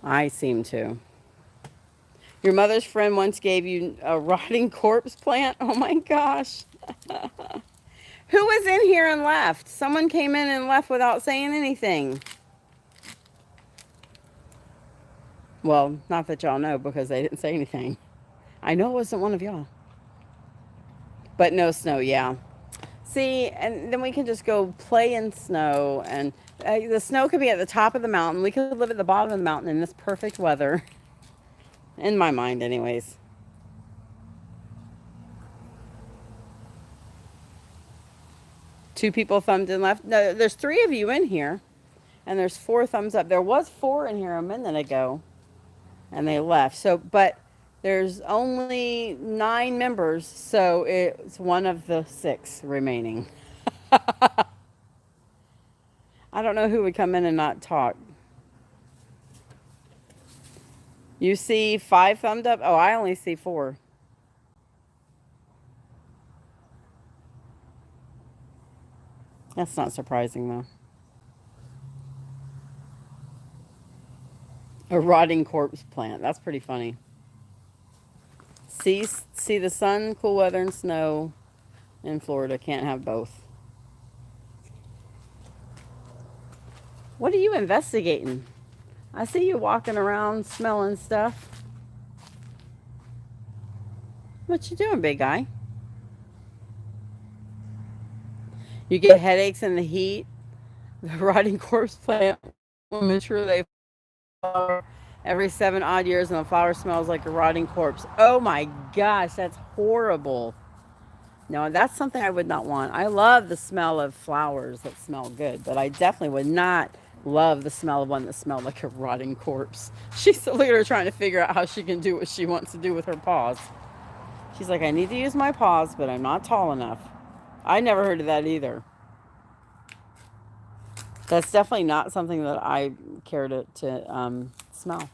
I seem to. Your mother's friend once gave you a rotting corpse plant? Oh my gosh. Who was in here and left? Someone came in and left without saying anything. Well, not that y'all know because they didn't say anything. I know it wasn't one of y'all. But no snow, yeah. See, and then we can just go play in snow. And the snow could be at the top of the mountain. We could live at the bottom of the mountain in this perfect weather. In my mind, anyways. Two people thumbed in left. No, there's 3 of you in here. And there's 4 thumbs up. There was 4 in here a minute ago. And they left. So, but there's only 9 members. So it's one of the 6 remaining. I don't know who would come in and not talk. You see 5 thumbed up? Oh, I only see 4. That's not surprising, though. A rotting corpse plant. That's pretty funny. See the sun, cool weather, and snow in Florida. Can't have both. What are you investigating? I see you walking around smelling stuff. What you doing, big guy? You get headaches in the heat. The rotting corpse plant will mature. They flower every 7 odd years, and the flower smells like a rotting corpse. Oh my gosh, that's horrible. No, that's something I would not want. I love the smell of flowers that smell good, but I definitely would not love the smell of one that smelled like a rotting corpse. She's literally trying to figure out how she can do what she wants to do with her paws. She's like, I need to use my paws, but I'm not tall enough. I never heard of that either. That's definitely not something that I care to smell.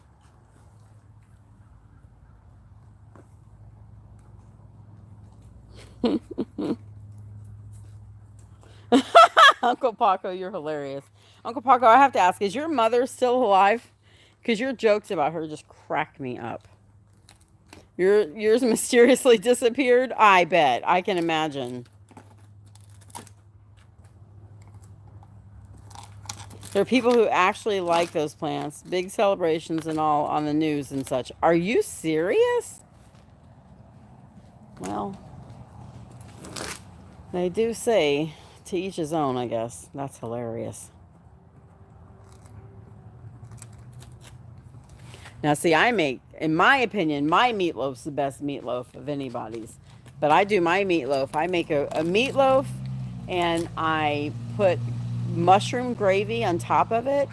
Uncle Paco, you're hilarious. Uncle Paco, I have to ask, is your mother still alive? Because your jokes about her just crack me up. Yours mysteriously disappeared? I bet. I can imagine. There are people who actually like those plants. Big celebrations and all on the news and such. Are you serious? Well, they do say to each his own, I guess. That's hilarious. Now, see, I make, in my opinion, my meatloaf's the best meatloaf of anybody's. But I do my meatloaf. I make a meatloaf, and I put mushroom gravy on top of it.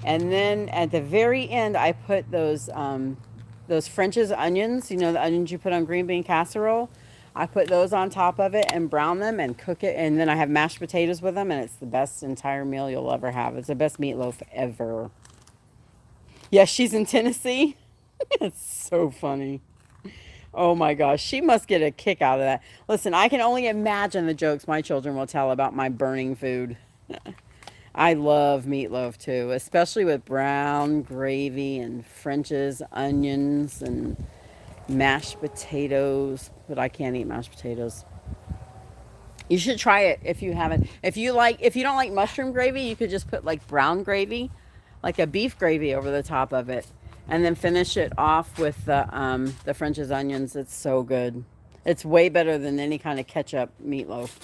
And then at the very end, I put those French's onions. You know, the onions you put on green bean casserole. I put those on top of it and brown them and cook it. And then I have mashed potatoes with them. And it's the best entire meal you'll ever have. It's the best meatloaf ever. Yes, she's in Tennessee. It's so funny. Oh my gosh, she must get a kick out of that. Listen, I can only imagine the jokes my children will tell about my burning food. I love meatloaf too, especially with brown gravy and French's, onions, and mashed potatoes. But I can't eat mashed potatoes. You should try it if you haven't. If you don't like mushroom gravy, you could just put like brown gravy, like a beef gravy over the top of it, and then finish it off with the French's onions. It's so good. It's way better than any kind of ketchup meatloaf.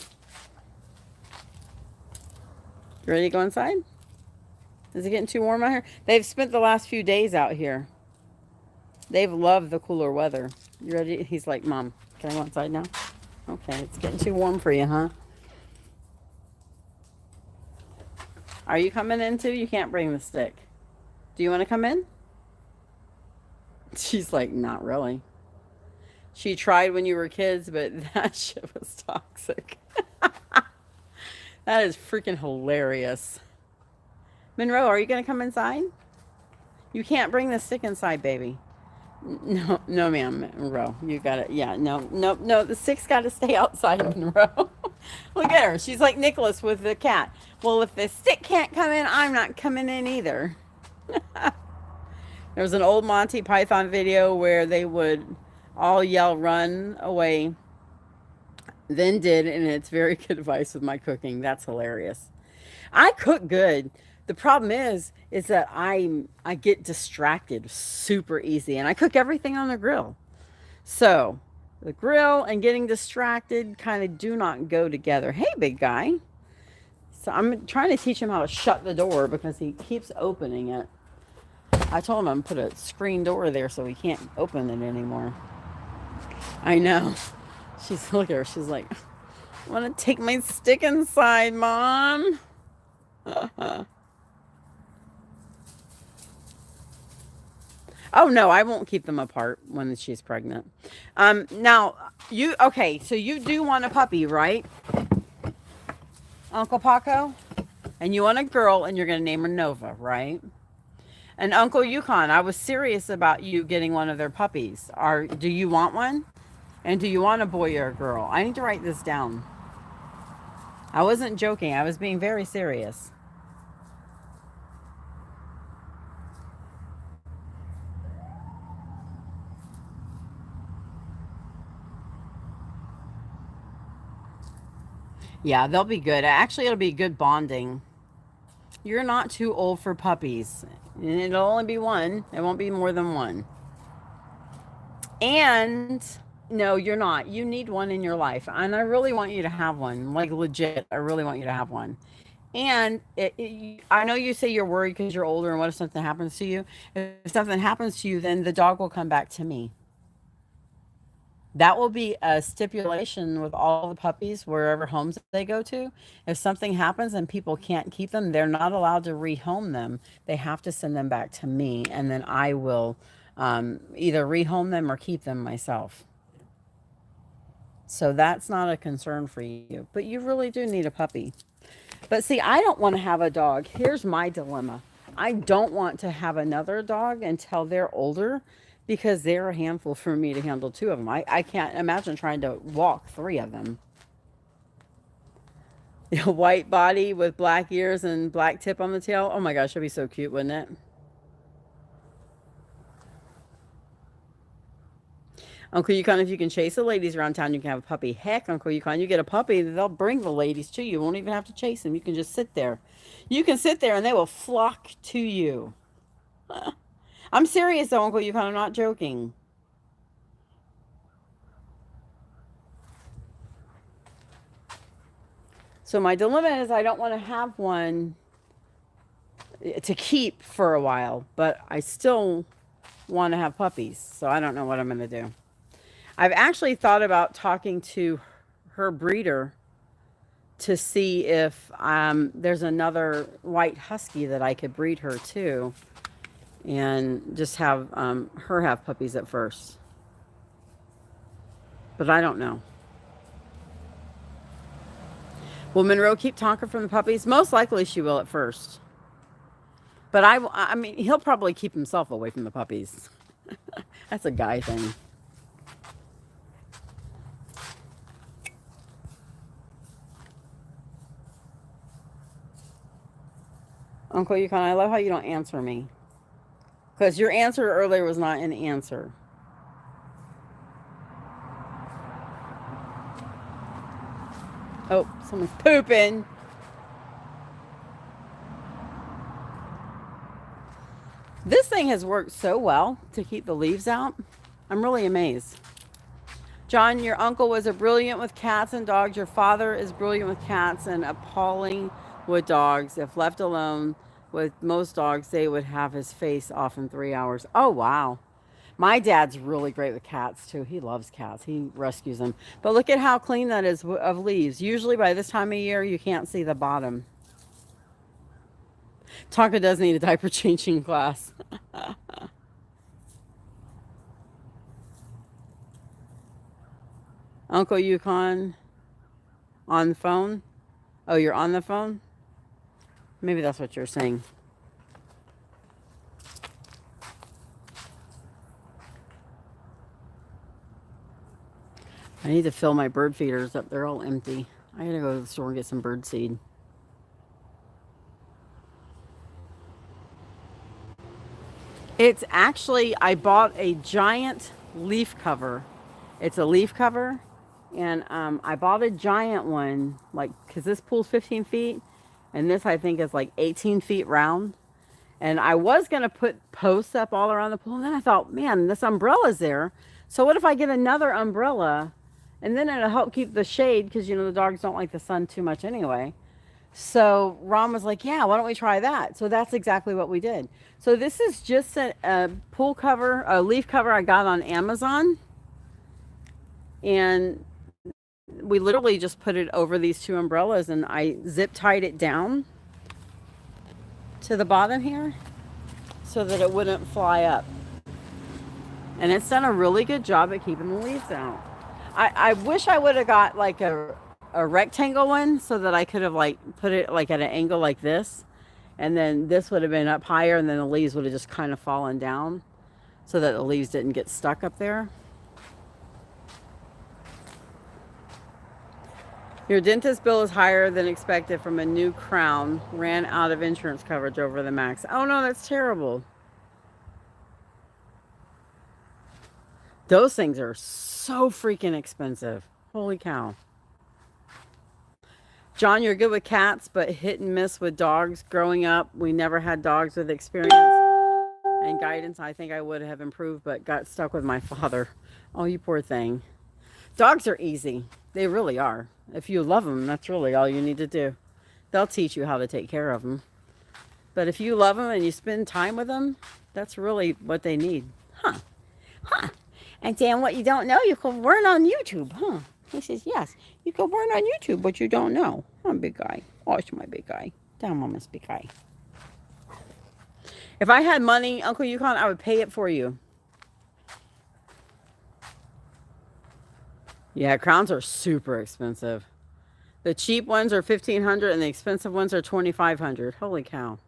You ready to go inside? Is it getting too warm out here? They've spent the last few days out here. They've loved the cooler weather. You ready? He's like, Mom, can I go outside now? Okay, it's getting too warm for you, huh? Are you coming in too? You can't bring the stick. Do you want to come in? She's like, not really. She tried when you were kids, but that shit was toxic. That is freaking hilarious. Monroe, are you going to come inside? You can't bring the stick inside, baby. No, no, ma'am, Monroe. You got it. Yeah, no, no, no. The stick's got to stay outside, Monroe. Look at her. She's like Nicholas with the cat. Well, if the stick can't come in, I'm not coming in either. There was an old Monty Python video where they would all yell, run away, then did, and it's very good advice with my cooking. That's hilarious. I cook good. The problem is that I get distracted super easy, and I cook everything on the grill. So the grill and getting distracted kind of do not go together. Hey, big guy. So I'm trying to teach him how to shut the door because he keeps opening it. I told him I'm put a screen door there so he can't open it anymore. I know. Look at her. She's like, I want to take my stick inside, Mom. Oh no, I won't keep them apart when she's pregnant. Now okay, so you do want a puppy, right, Uncle Paco? And you want a girl, and you're gonna name her Nova, right? And Uncle Yukon, I was serious about you getting one of their puppies. Do you want one? And do you want a boy or a girl? I need to write this down. I wasn't joking. I was being very serious. Yeah, they'll be good. Actually, it'll be good bonding. You're not too old for puppies. And it'll only be one. It won't be more than one. And no, you're not. You need one in your life. And I really want you to have one. Like, legit. I really want you to have one. And I know you say you're worried because you're older and what if something happens to you? If something happens to you, then the dog will come back to me. That will be a stipulation with all the puppies, wherever homes they go to. If something happens and people can't keep them, they're not allowed to rehome them. They have to send them back to me, and then I will either rehome them or keep them myself. So that's not a concern for you. But you really do need a puppy. But see, I don't want to have a dog. Here's my dilemma. I don't want to have another dog until they're older because they're a handful for me to handle two of them. I can't imagine trying to walk three of them. A white body with black ears and black tip on the tail. Oh my gosh, that'd be so cute, wouldn't it? Uncle Yukon, if you can chase the ladies around town, you can have a puppy. Heck, Uncle Yukon, you get a puppy, they'll bring the ladies to you. You won't even have to chase them. You can just sit there. You can sit there and they will flock to you. I'm serious though, Uncle Yukon. I'm not joking. So my dilemma is I don't want to have one to keep for a while, but I still want to have puppies. So I don't know what I'm going to do. I've actually thought about talking to her breeder to see if there's another white husky that I could breed her to and just have her have puppies at first. But I don't know. Will Monroe keep Tonka from the puppies? Most likely she will at first. But I mean, he'll probably keep himself away from the puppies. That's a guy thing. Uncle Yukon, I love how you don't answer me. Because your answer earlier was not an answer. Oh, someone's pooping. This thing has worked so well to keep the leaves out. I'm really amazed. John, your uncle was a brilliant with cats and dogs. Your father is brilliant with cats and appalling with dogs. If left alone with most dogs, they would have his face off in 3 hours. Oh, wow. My dad's really great with cats too. He loves cats. He rescues them. But look at how clean that is of leaves. Usually by this time of year, you can't see the bottom. Tonka does need a diaper changing class. Uncle Yukon on the phone. Oh, you're on the phone? Maybe that's what you're saying. I need to fill my bird feeders up. They're all empty. I gotta go to the store and get some bird seed. It's actually, I bought a giant leaf cover. It's a leaf cover. And I bought a giant one, like, because this pool's 15 feet. And this, I think, is like 18 feet round. And I was going to put posts up all around the pool. And then I thought, man, this umbrella's there. So what if I get another umbrella? And then it'll help keep the shade, because, you know, the dogs don't like the sun too much anyway. So Ron was like, yeah, why don't we try that? So that's exactly what we did. So this is just a pool cover, a leaf cover I got on Amazon. And we literally just put it over these two umbrellas, and I zip tied it down to the bottom here so that it wouldn't fly up. And it's done a really good job at keeping the leaves out. I wish I would have got like a rectangle one so that I could have like put it like at an angle like this, and then this would have been up higher, and then the leaves would have just kind of fallen down so that the leaves didn't get stuck up there. Your dentist bill is higher than expected from a new crown. Ran out of insurance coverage over the max. Oh no, that's terrible. Those things are so freaking expensive. Holy cow. John, you're good with cats, but hit and miss with dogs. Growing up, we never had dogs with experience and guidance. I think I would have improved, but got stuck with my father. Oh, you poor thing. Dogs are easy. They really are. If you love them, that's really all you need to do. They'll teach you how to take care of them. But if you love them and you spend time with them, that's really what they need. Huh. Huh. And Dan, what you don't know, you can learn on YouTube, huh? He says, yes, you can learn on YouTube what you don't know. I'm a big guy. Oh, it's my big guy. Down, Mama's big guy. If I had money, Uncle Yukon, I would pay it for you. Yeah, crowns are super expensive. The cheap ones are $1,500 and the expensive ones are $2,500. Holy cow.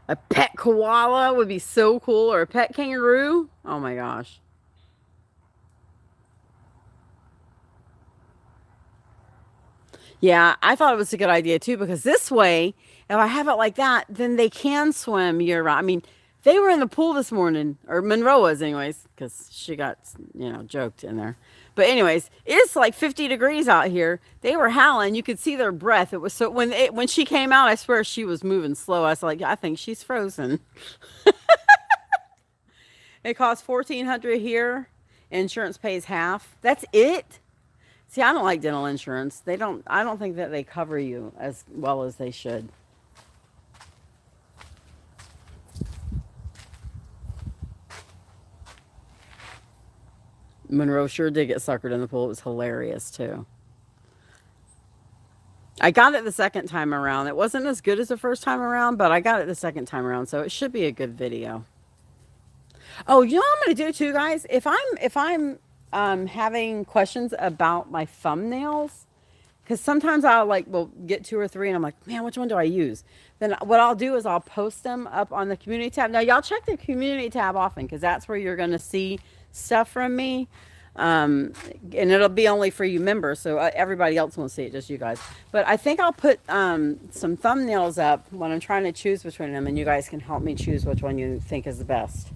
A pet koala would be so cool, or a pet kangaroo. Oh my gosh. Yeah, I thought it was a good idea too, because this way, if I have it like that, then they can swim year round. I mean, they were in the pool this morning, or Monroe was anyways, because she got, you know, joked in there. But anyways, it's like 50 degrees out here. They were howling. You could see their breath. It was so, when she came out, I swear she was moving slow. I was like, I think she's frozen. It costs $1,400 here. Insurance pays half. That's it. See, I don't like dental insurance. I don't think that they cover you as well as they should. Monroe sure did get suckered in the pool. It was hilarious too. I got it the second time around. It wasn't as good as the first time around, but I got it the second time around, so it should be a good video. Oh, you know what I'm gonna do too, guys? If I'm having questions about my thumbnails, because sometimes I'll like will get 2 or 3 and I'm like, man, which one do I use? Then what I'll do is I'll post them up on the community tab. Now y'all check the community tab often, because that's where you're gonna see stuff from me. And it'll be only for you members, so everybody else won't see it, just you guys. But I think I'll put some thumbnails up when I'm trying to choose between them, and you guys can help me choose which one you think is the best.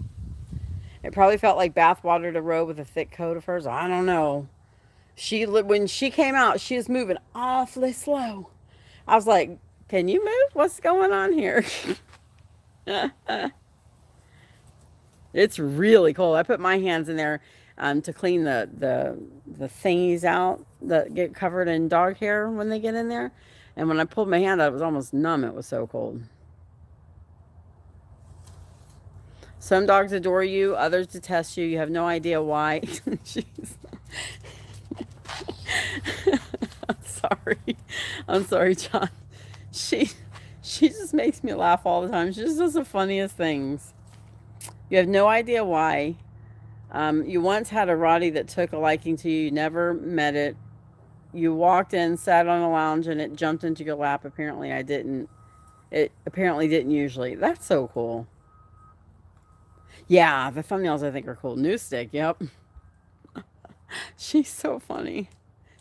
It probably felt like bathwater to row with a thick coat of hers. I don't know. When she came out, she was moving awfully slow. I was like, can you move? What's going on here? It's really cold. I put my hands in there to clean the thingies out that get covered in dog hair when they get in there. And when I pulled my hand out, it was almost numb. It was so cold. Some dogs adore you, others detest you. You have no idea why. I'm sorry. I'm sorry, John. She she just makes me laugh all the time. She just does the funniest things. You have no idea why. You once had a Rottie that took a liking to you. You never met it. You walked in, sat on a lounge, and it jumped into your lap. Apparently, I didn't. It apparently didn't usually. That's so cool. Yeah, the thumbnails I think are cool. New stick. Yep. She's so funny.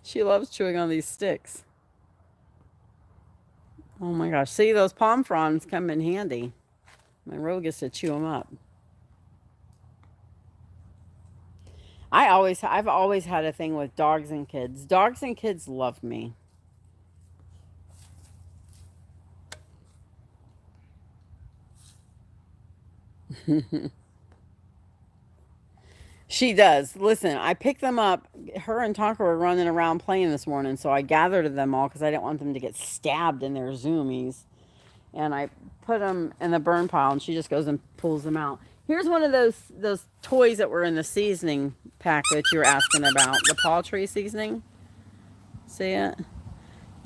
She loves chewing on these sticks. Oh my gosh. See, those palm fronds come in handy. Monroe gets to chew them up. I've always had a thing with dogs and kids. Dogs and kids love me. She does. Listen, I picked them up. Her and Tonka were running around playing this morning, so I gathered them all because I didn't want them to get stabbed in their zoomies. And I put them in the burn pile, and she just goes and pulls them out. Here's one of those toys that were in the seasoning pack that you were asking about, the paw tree seasoning. See it?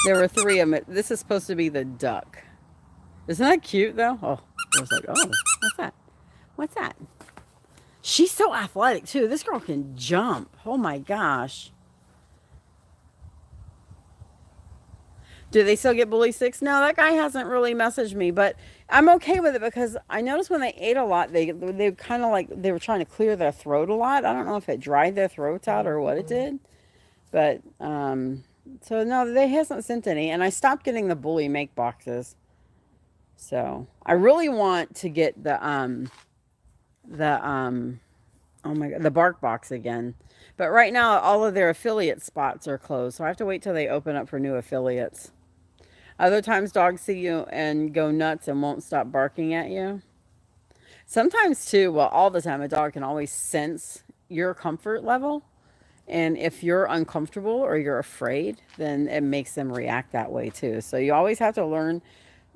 There were 3 of them. This is supposed to be the duck. Isn't that cute, though? Oh, I was like, oh, what's that? What's that? She's so athletic, too. This girl can jump. Oh, my gosh. Do they still get bully sticks? No, that guy hasn't really messaged me, but I'm okay with it because I noticed when they ate a lot, they kind of like, they were trying to clear their throat a lot. I don't know if it dried their throats out or what it did, but, so no, they hasn't sent any, and I stopped getting the bully make boxes. So I really want to get the oh my god, the bark box again. But right now, all of their affiliate spots are closed, so I have to wait till they open up for new affiliates. Other times, dogs see you and go nuts and won't stop barking at you. Sometimes, too, well, all the time, a dog can always sense your comfort level. And if you're uncomfortable or you're afraid, then it makes them react that way, too. So you always have to learn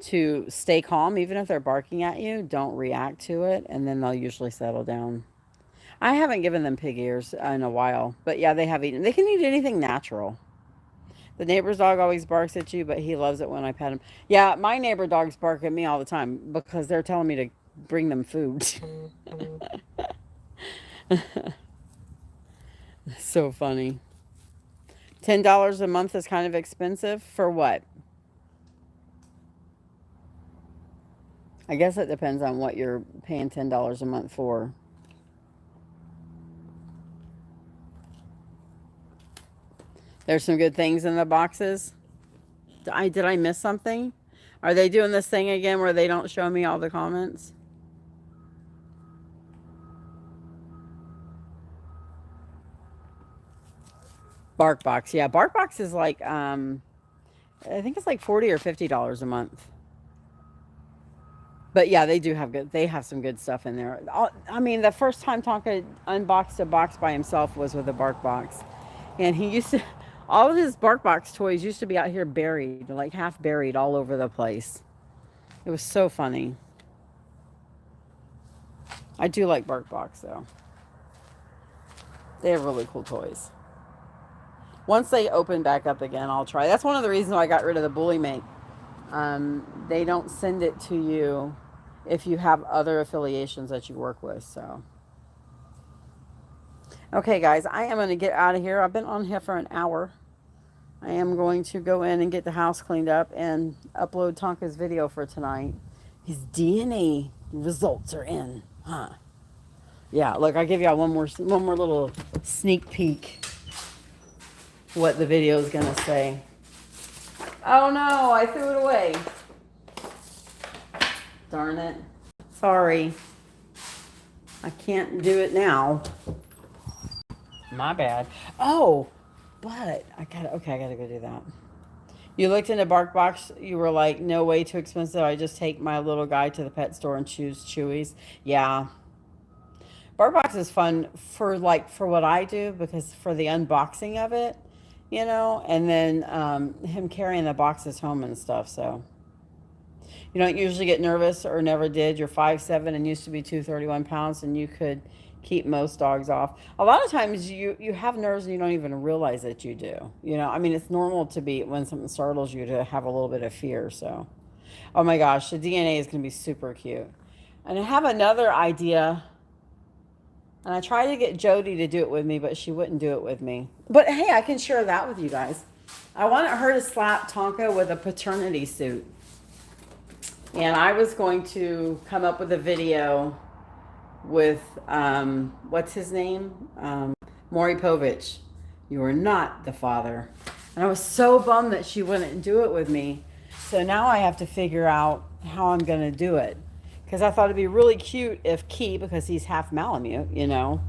to stay calm. Even if they're barking at you, don't react to it, and then they'll usually settle down. I haven't given them pig ears in a while, but yeah, they have eaten. They can eat anything natural. The neighbor's dog always barks at you, but he loves it when I pet him. Yeah, my neighbor dogs bark at me all the time because they're telling me to bring them food. So funny. $10 a month is kind of expensive. For what? I guess it depends on what you're paying $10 a month for. There's some good things in the boxes. Did I miss something? Are they doing this thing again where they don't show me all the comments? Bark box. Yeah, bark box is like I think it's like $40 or $50 a month. But yeah, they do have good. They have some good stuff in there. I mean, the first time Tonka unboxed a box by himself was with a bark box, and he used to. All of his bark box toys used to be out here buried, like half buried, all over the place. It was so funny. I do like bark box though. They have really cool toys. Once they open back up again, I'll try. That's one of the reasons why I got rid of the bully make. They don't send it to you if you have other affiliations that you work with. So, okay, guys, I am going to get out of here. I've been on here for an hour. I am going to go in and get the house cleaned up and upload Tonka's video for tonight. His DNA results are in, huh? Yeah, look, I'll give y'all one more little sneak peek what the video is going to say. Oh no, I threw it away. Darn it. Sorry. I can't do it now. My bad. Oh, but I gotta go do that. You looked into BarkBox, you were like, no way, too expensive. I just take my little guy to the pet store and choose Chewy's. Yeah. BarkBox is fun for what I do, because for the unboxing of it, and then him carrying the boxes home and stuff. So You don't usually get nervous or never did. You're 5'7" and used to be 231 pounds, and you could keep most dogs off. A lot of times you have nerves and you don't even realize that you do. You know, I mean, it's normal to be, when something startles you, to have a little bit of fear. So, oh my gosh, the DNA is going to be super cute. And I have another idea. And I tried to get Jody to do it with me, but she wouldn't do it with me. But hey, I can share that with you guys. I wanted her to slap Tonka with a paternity suit. And I was going to come up with a video with, what's his name? Maury Povich. You are not the father. And I was so bummed that she wouldn't do it with me. So now I have to figure out how I'm going to do it. Because I thought it'd be really cute if Key, because he's half Malamute, you know,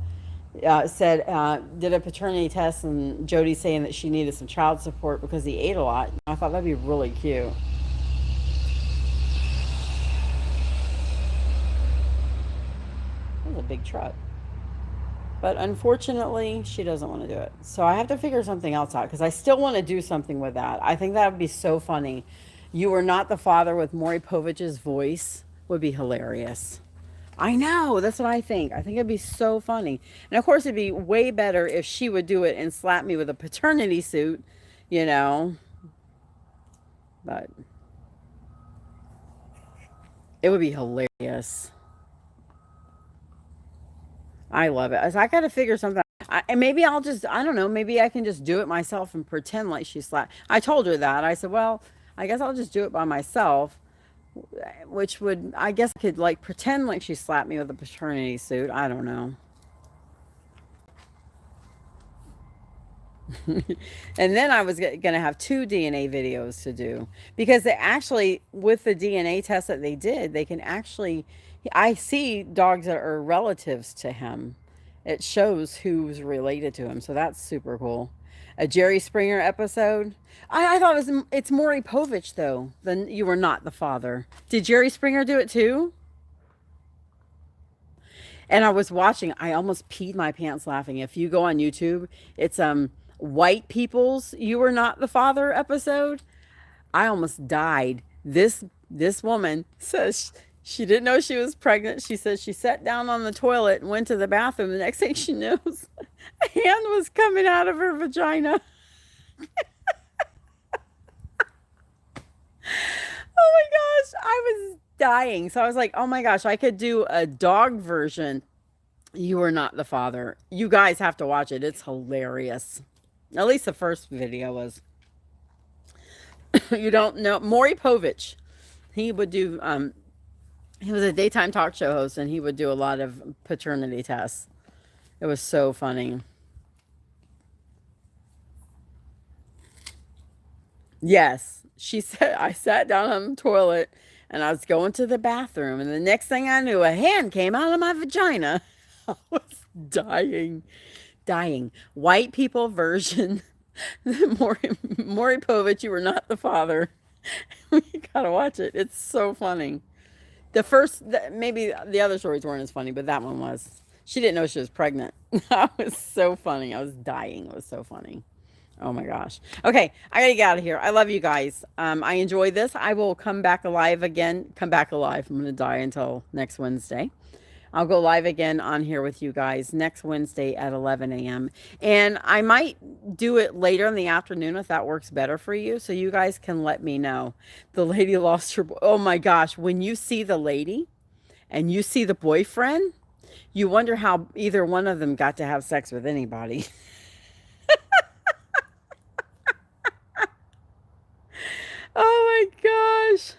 did a paternity test, and Jody's saying that she needed some child support because he ate a lot. I thought that'd be really cute. That was a big truck. But unfortunately, she doesn't want to do it. So I have to figure something else out, because I still want to do something with that. I think that would be so funny. You Are Not the Father with Maury Povich's voice would be hilarious. I know, that's what I think. I think it'd be so funny. And of course, it'd be way better if she would do it and slap me with a paternity suit, you know. But it would be hilarious. I love it. So I got to figure something out. And maybe I'll just, I don't know, maybe I can just do it myself and pretend like she slapped. I told her that. I said, well, I guess I'll just do it by myself. Which would, I guess I could like pretend like she slapped me with a paternity suit. I don't know. And then I was going to have 2 DNA videos to do, because they actually, with the DNA test that they did, they can actually, I see dogs that are relatives to him. It shows who's related to him. So that's super cool. A Jerry Springer episode. I thought it's Maury Povich, though. Then You Were Not the Father. Did Jerry Springer do it too? And I was watching, I almost peed my pants laughing. If you go on YouTube, it's white people's You Were Not the Father episode. I almost died. This woman says she didn't know she was pregnant. She says she sat down on the toilet and went to the bathroom. The next thing she knows, a hand was coming out of her vagina. Oh my gosh, I was dying. So I was like, oh my gosh, I could do a dog version. You Are Not the Father. You guys have to watch it. It's hilarious. At least the first video was. You don't know. Maury Povich. He would do, he was a daytime talk show host, and he would do a lot of paternity tests. It was so funny. Yes, she said, I sat down on the toilet and I was going to the bathroom, and the next thing I knew, a hand came out of my vagina. I was dying. White people version. Maury Povich, You Were Not the Father. We gotta watch it. It's so funny. Maybe the other stories weren't as funny, but that one was. She didn't know she was pregnant. That was so funny. I was dying. It was so funny. Oh my gosh. Okay, I gotta get out of here. I love you guys. I enjoy this. I will come back alive again. Come back alive. I'm gonna die until next Wednesday. I'll go live again on here with you guys next Wednesday at 11 a.m. And I might do it later in the afternoon if that works better for you. So you guys can let me know. The lady lost her. Oh my gosh. When you see the lady and you see the boyfriend, you wonder how either one of them got to have sex with anybody. Oh my gosh.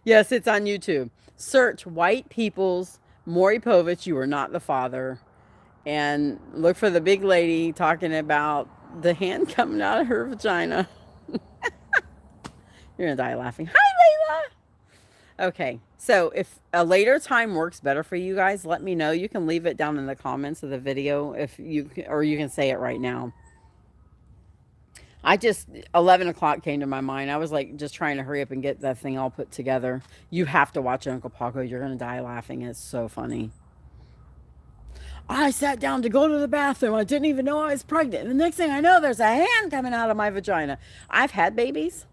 Yes, it's on YouTube. Search White People's Maury Povich, You Are Not the Father. And look for the big lady talking about the hand coming out of her vagina. You're going to die laughing. Hi, Layla. Okay, so if a later time works better for you guys, let me know. You can leave it down in the comments of the video, or you can say it right now. 11 o'clock came to my mind. I was like just trying to hurry up and get that thing all put together. You have to watch Uncle Paco. You're going to die laughing. It's so funny. I sat down to go to the bathroom. I didn't even know I was pregnant. And the next thing I know, there's a hand coming out of my vagina. I've had babies,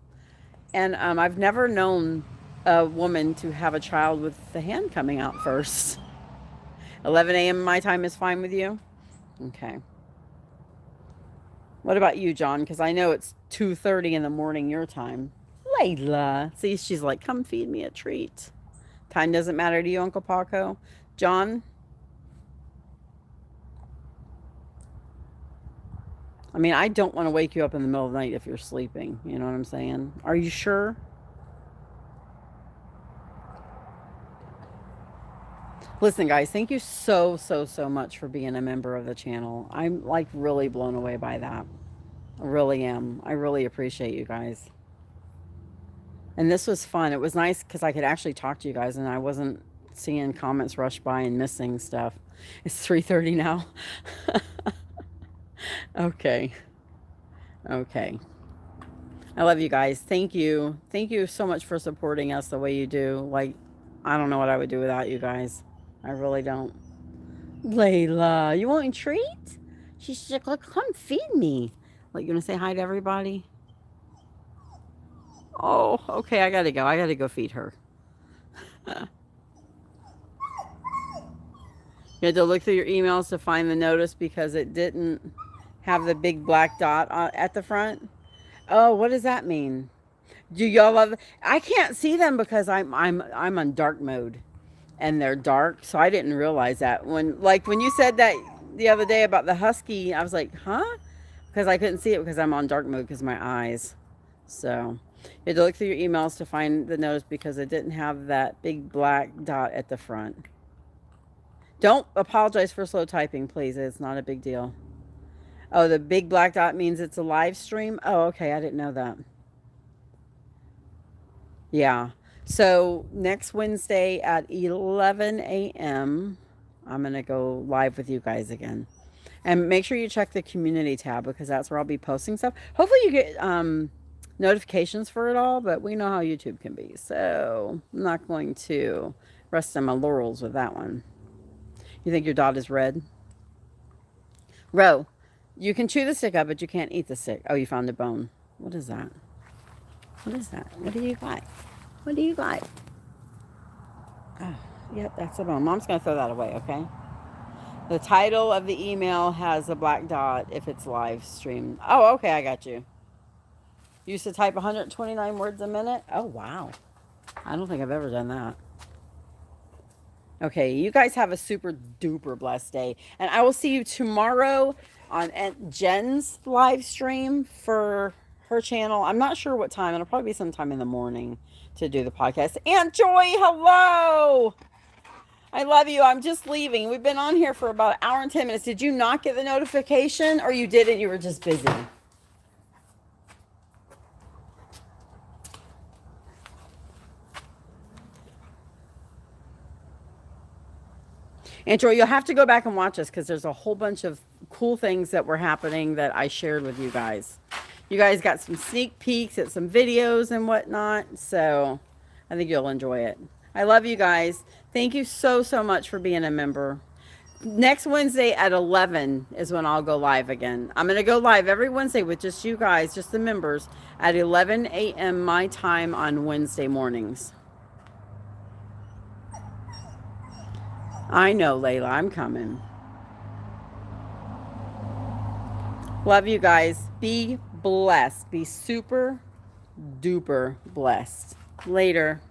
and I've never known a woman to have a child with the hand coming out first. 11 a.m. my time is fine with you? Okay. What about you, John? Because I know it's 2:30 in the morning your time. Layla. See, she's like, come feed me a treat. Time doesn't matter to you, Uncle Paco. John? I mean, I don't want to wake you up in the middle of the night if you're sleeping. You know what I'm saying? Are you sure? Listen, guys, thank you so much for being a member of the channel. I'm like really blown away by that. I really am. I really appreciate you guys. And this was fun. It was nice because I could actually talk to you guys and I wasn't seeing comments rush by and missing stuff. It's 3:30 now. Okay. Okay. I love you guys. Thank you. Thank you so much for supporting us the way you do. Like, I don't know what I would do without you guys. I really don't. Layla, you want a treat? She's like, come feed me. Like, you want to say hi to everybody? Oh, okay, I gotta go. I gotta go feed her. You had to look through your emails to find the notice because it didn't have the big black dot at the front. Oh, what does that mean? Do y'all love? I can't see them because I'm on dark mode, and they're dark, so I didn't realize that when you said that the other day about the husky, I was like, huh? Because I couldn't see it because I'm on dark mode because of my eyes. So you had to look through your emails to find the notice because it didn't have that big black dot at the front. Don't apologize for slow typing, please. It's not a big deal. Oh, the big black dot means it's a live stream? Oh, okay. I didn't know that. Yeah. So next Wednesday at 11 a.m., I'm going to go live with you guys again. And make sure you check the community tab because that's where I'll be posting stuff. Hopefully you get notifications for it all, but we know how YouTube can be. So I'm not going to rest on my laurels with that one. You think your dot is red? Ro, you can chew the stick up, but you can't eat the stick. Oh, you found a bone. What is that? What is that? What do you got? What do you got? Oh, yep, that's a bone. Mom's going to throw that away, okay? The title of the email has a black dot if it's live streamed. Oh, okay, I got you. You used to type 129 words a minute? Oh, wow. I don't think I've ever done that. Okay, you guys have a super duper blessed day. And I will see you tomorrow on Aunt Jen's live stream for her channel. I'm not sure what time. It'll probably be sometime in the morning to do the podcast. Aunt Joy, hello! I love you. I'm just leaving. We've been on here for about an hour and 10 minutes. Did you not get the notification or you didn't? You were just busy. Aunt Joy, you'll have to go back and watch us because there's a whole bunch of cool things that were happening that I shared with you guys. You guys got some sneak peeks at some videos and whatnot, so I think you'll enjoy it. I love you guys. Thank you so much for being a member. Next Wednesday at 11 is when I'll go live again. I'm going to go live every Wednesday with just you guys, just the members, at 11 a.m. my time on Wednesday mornings. I know, Layla. I'm coming. Love you guys. Be blessed. Be super duper blessed. Later.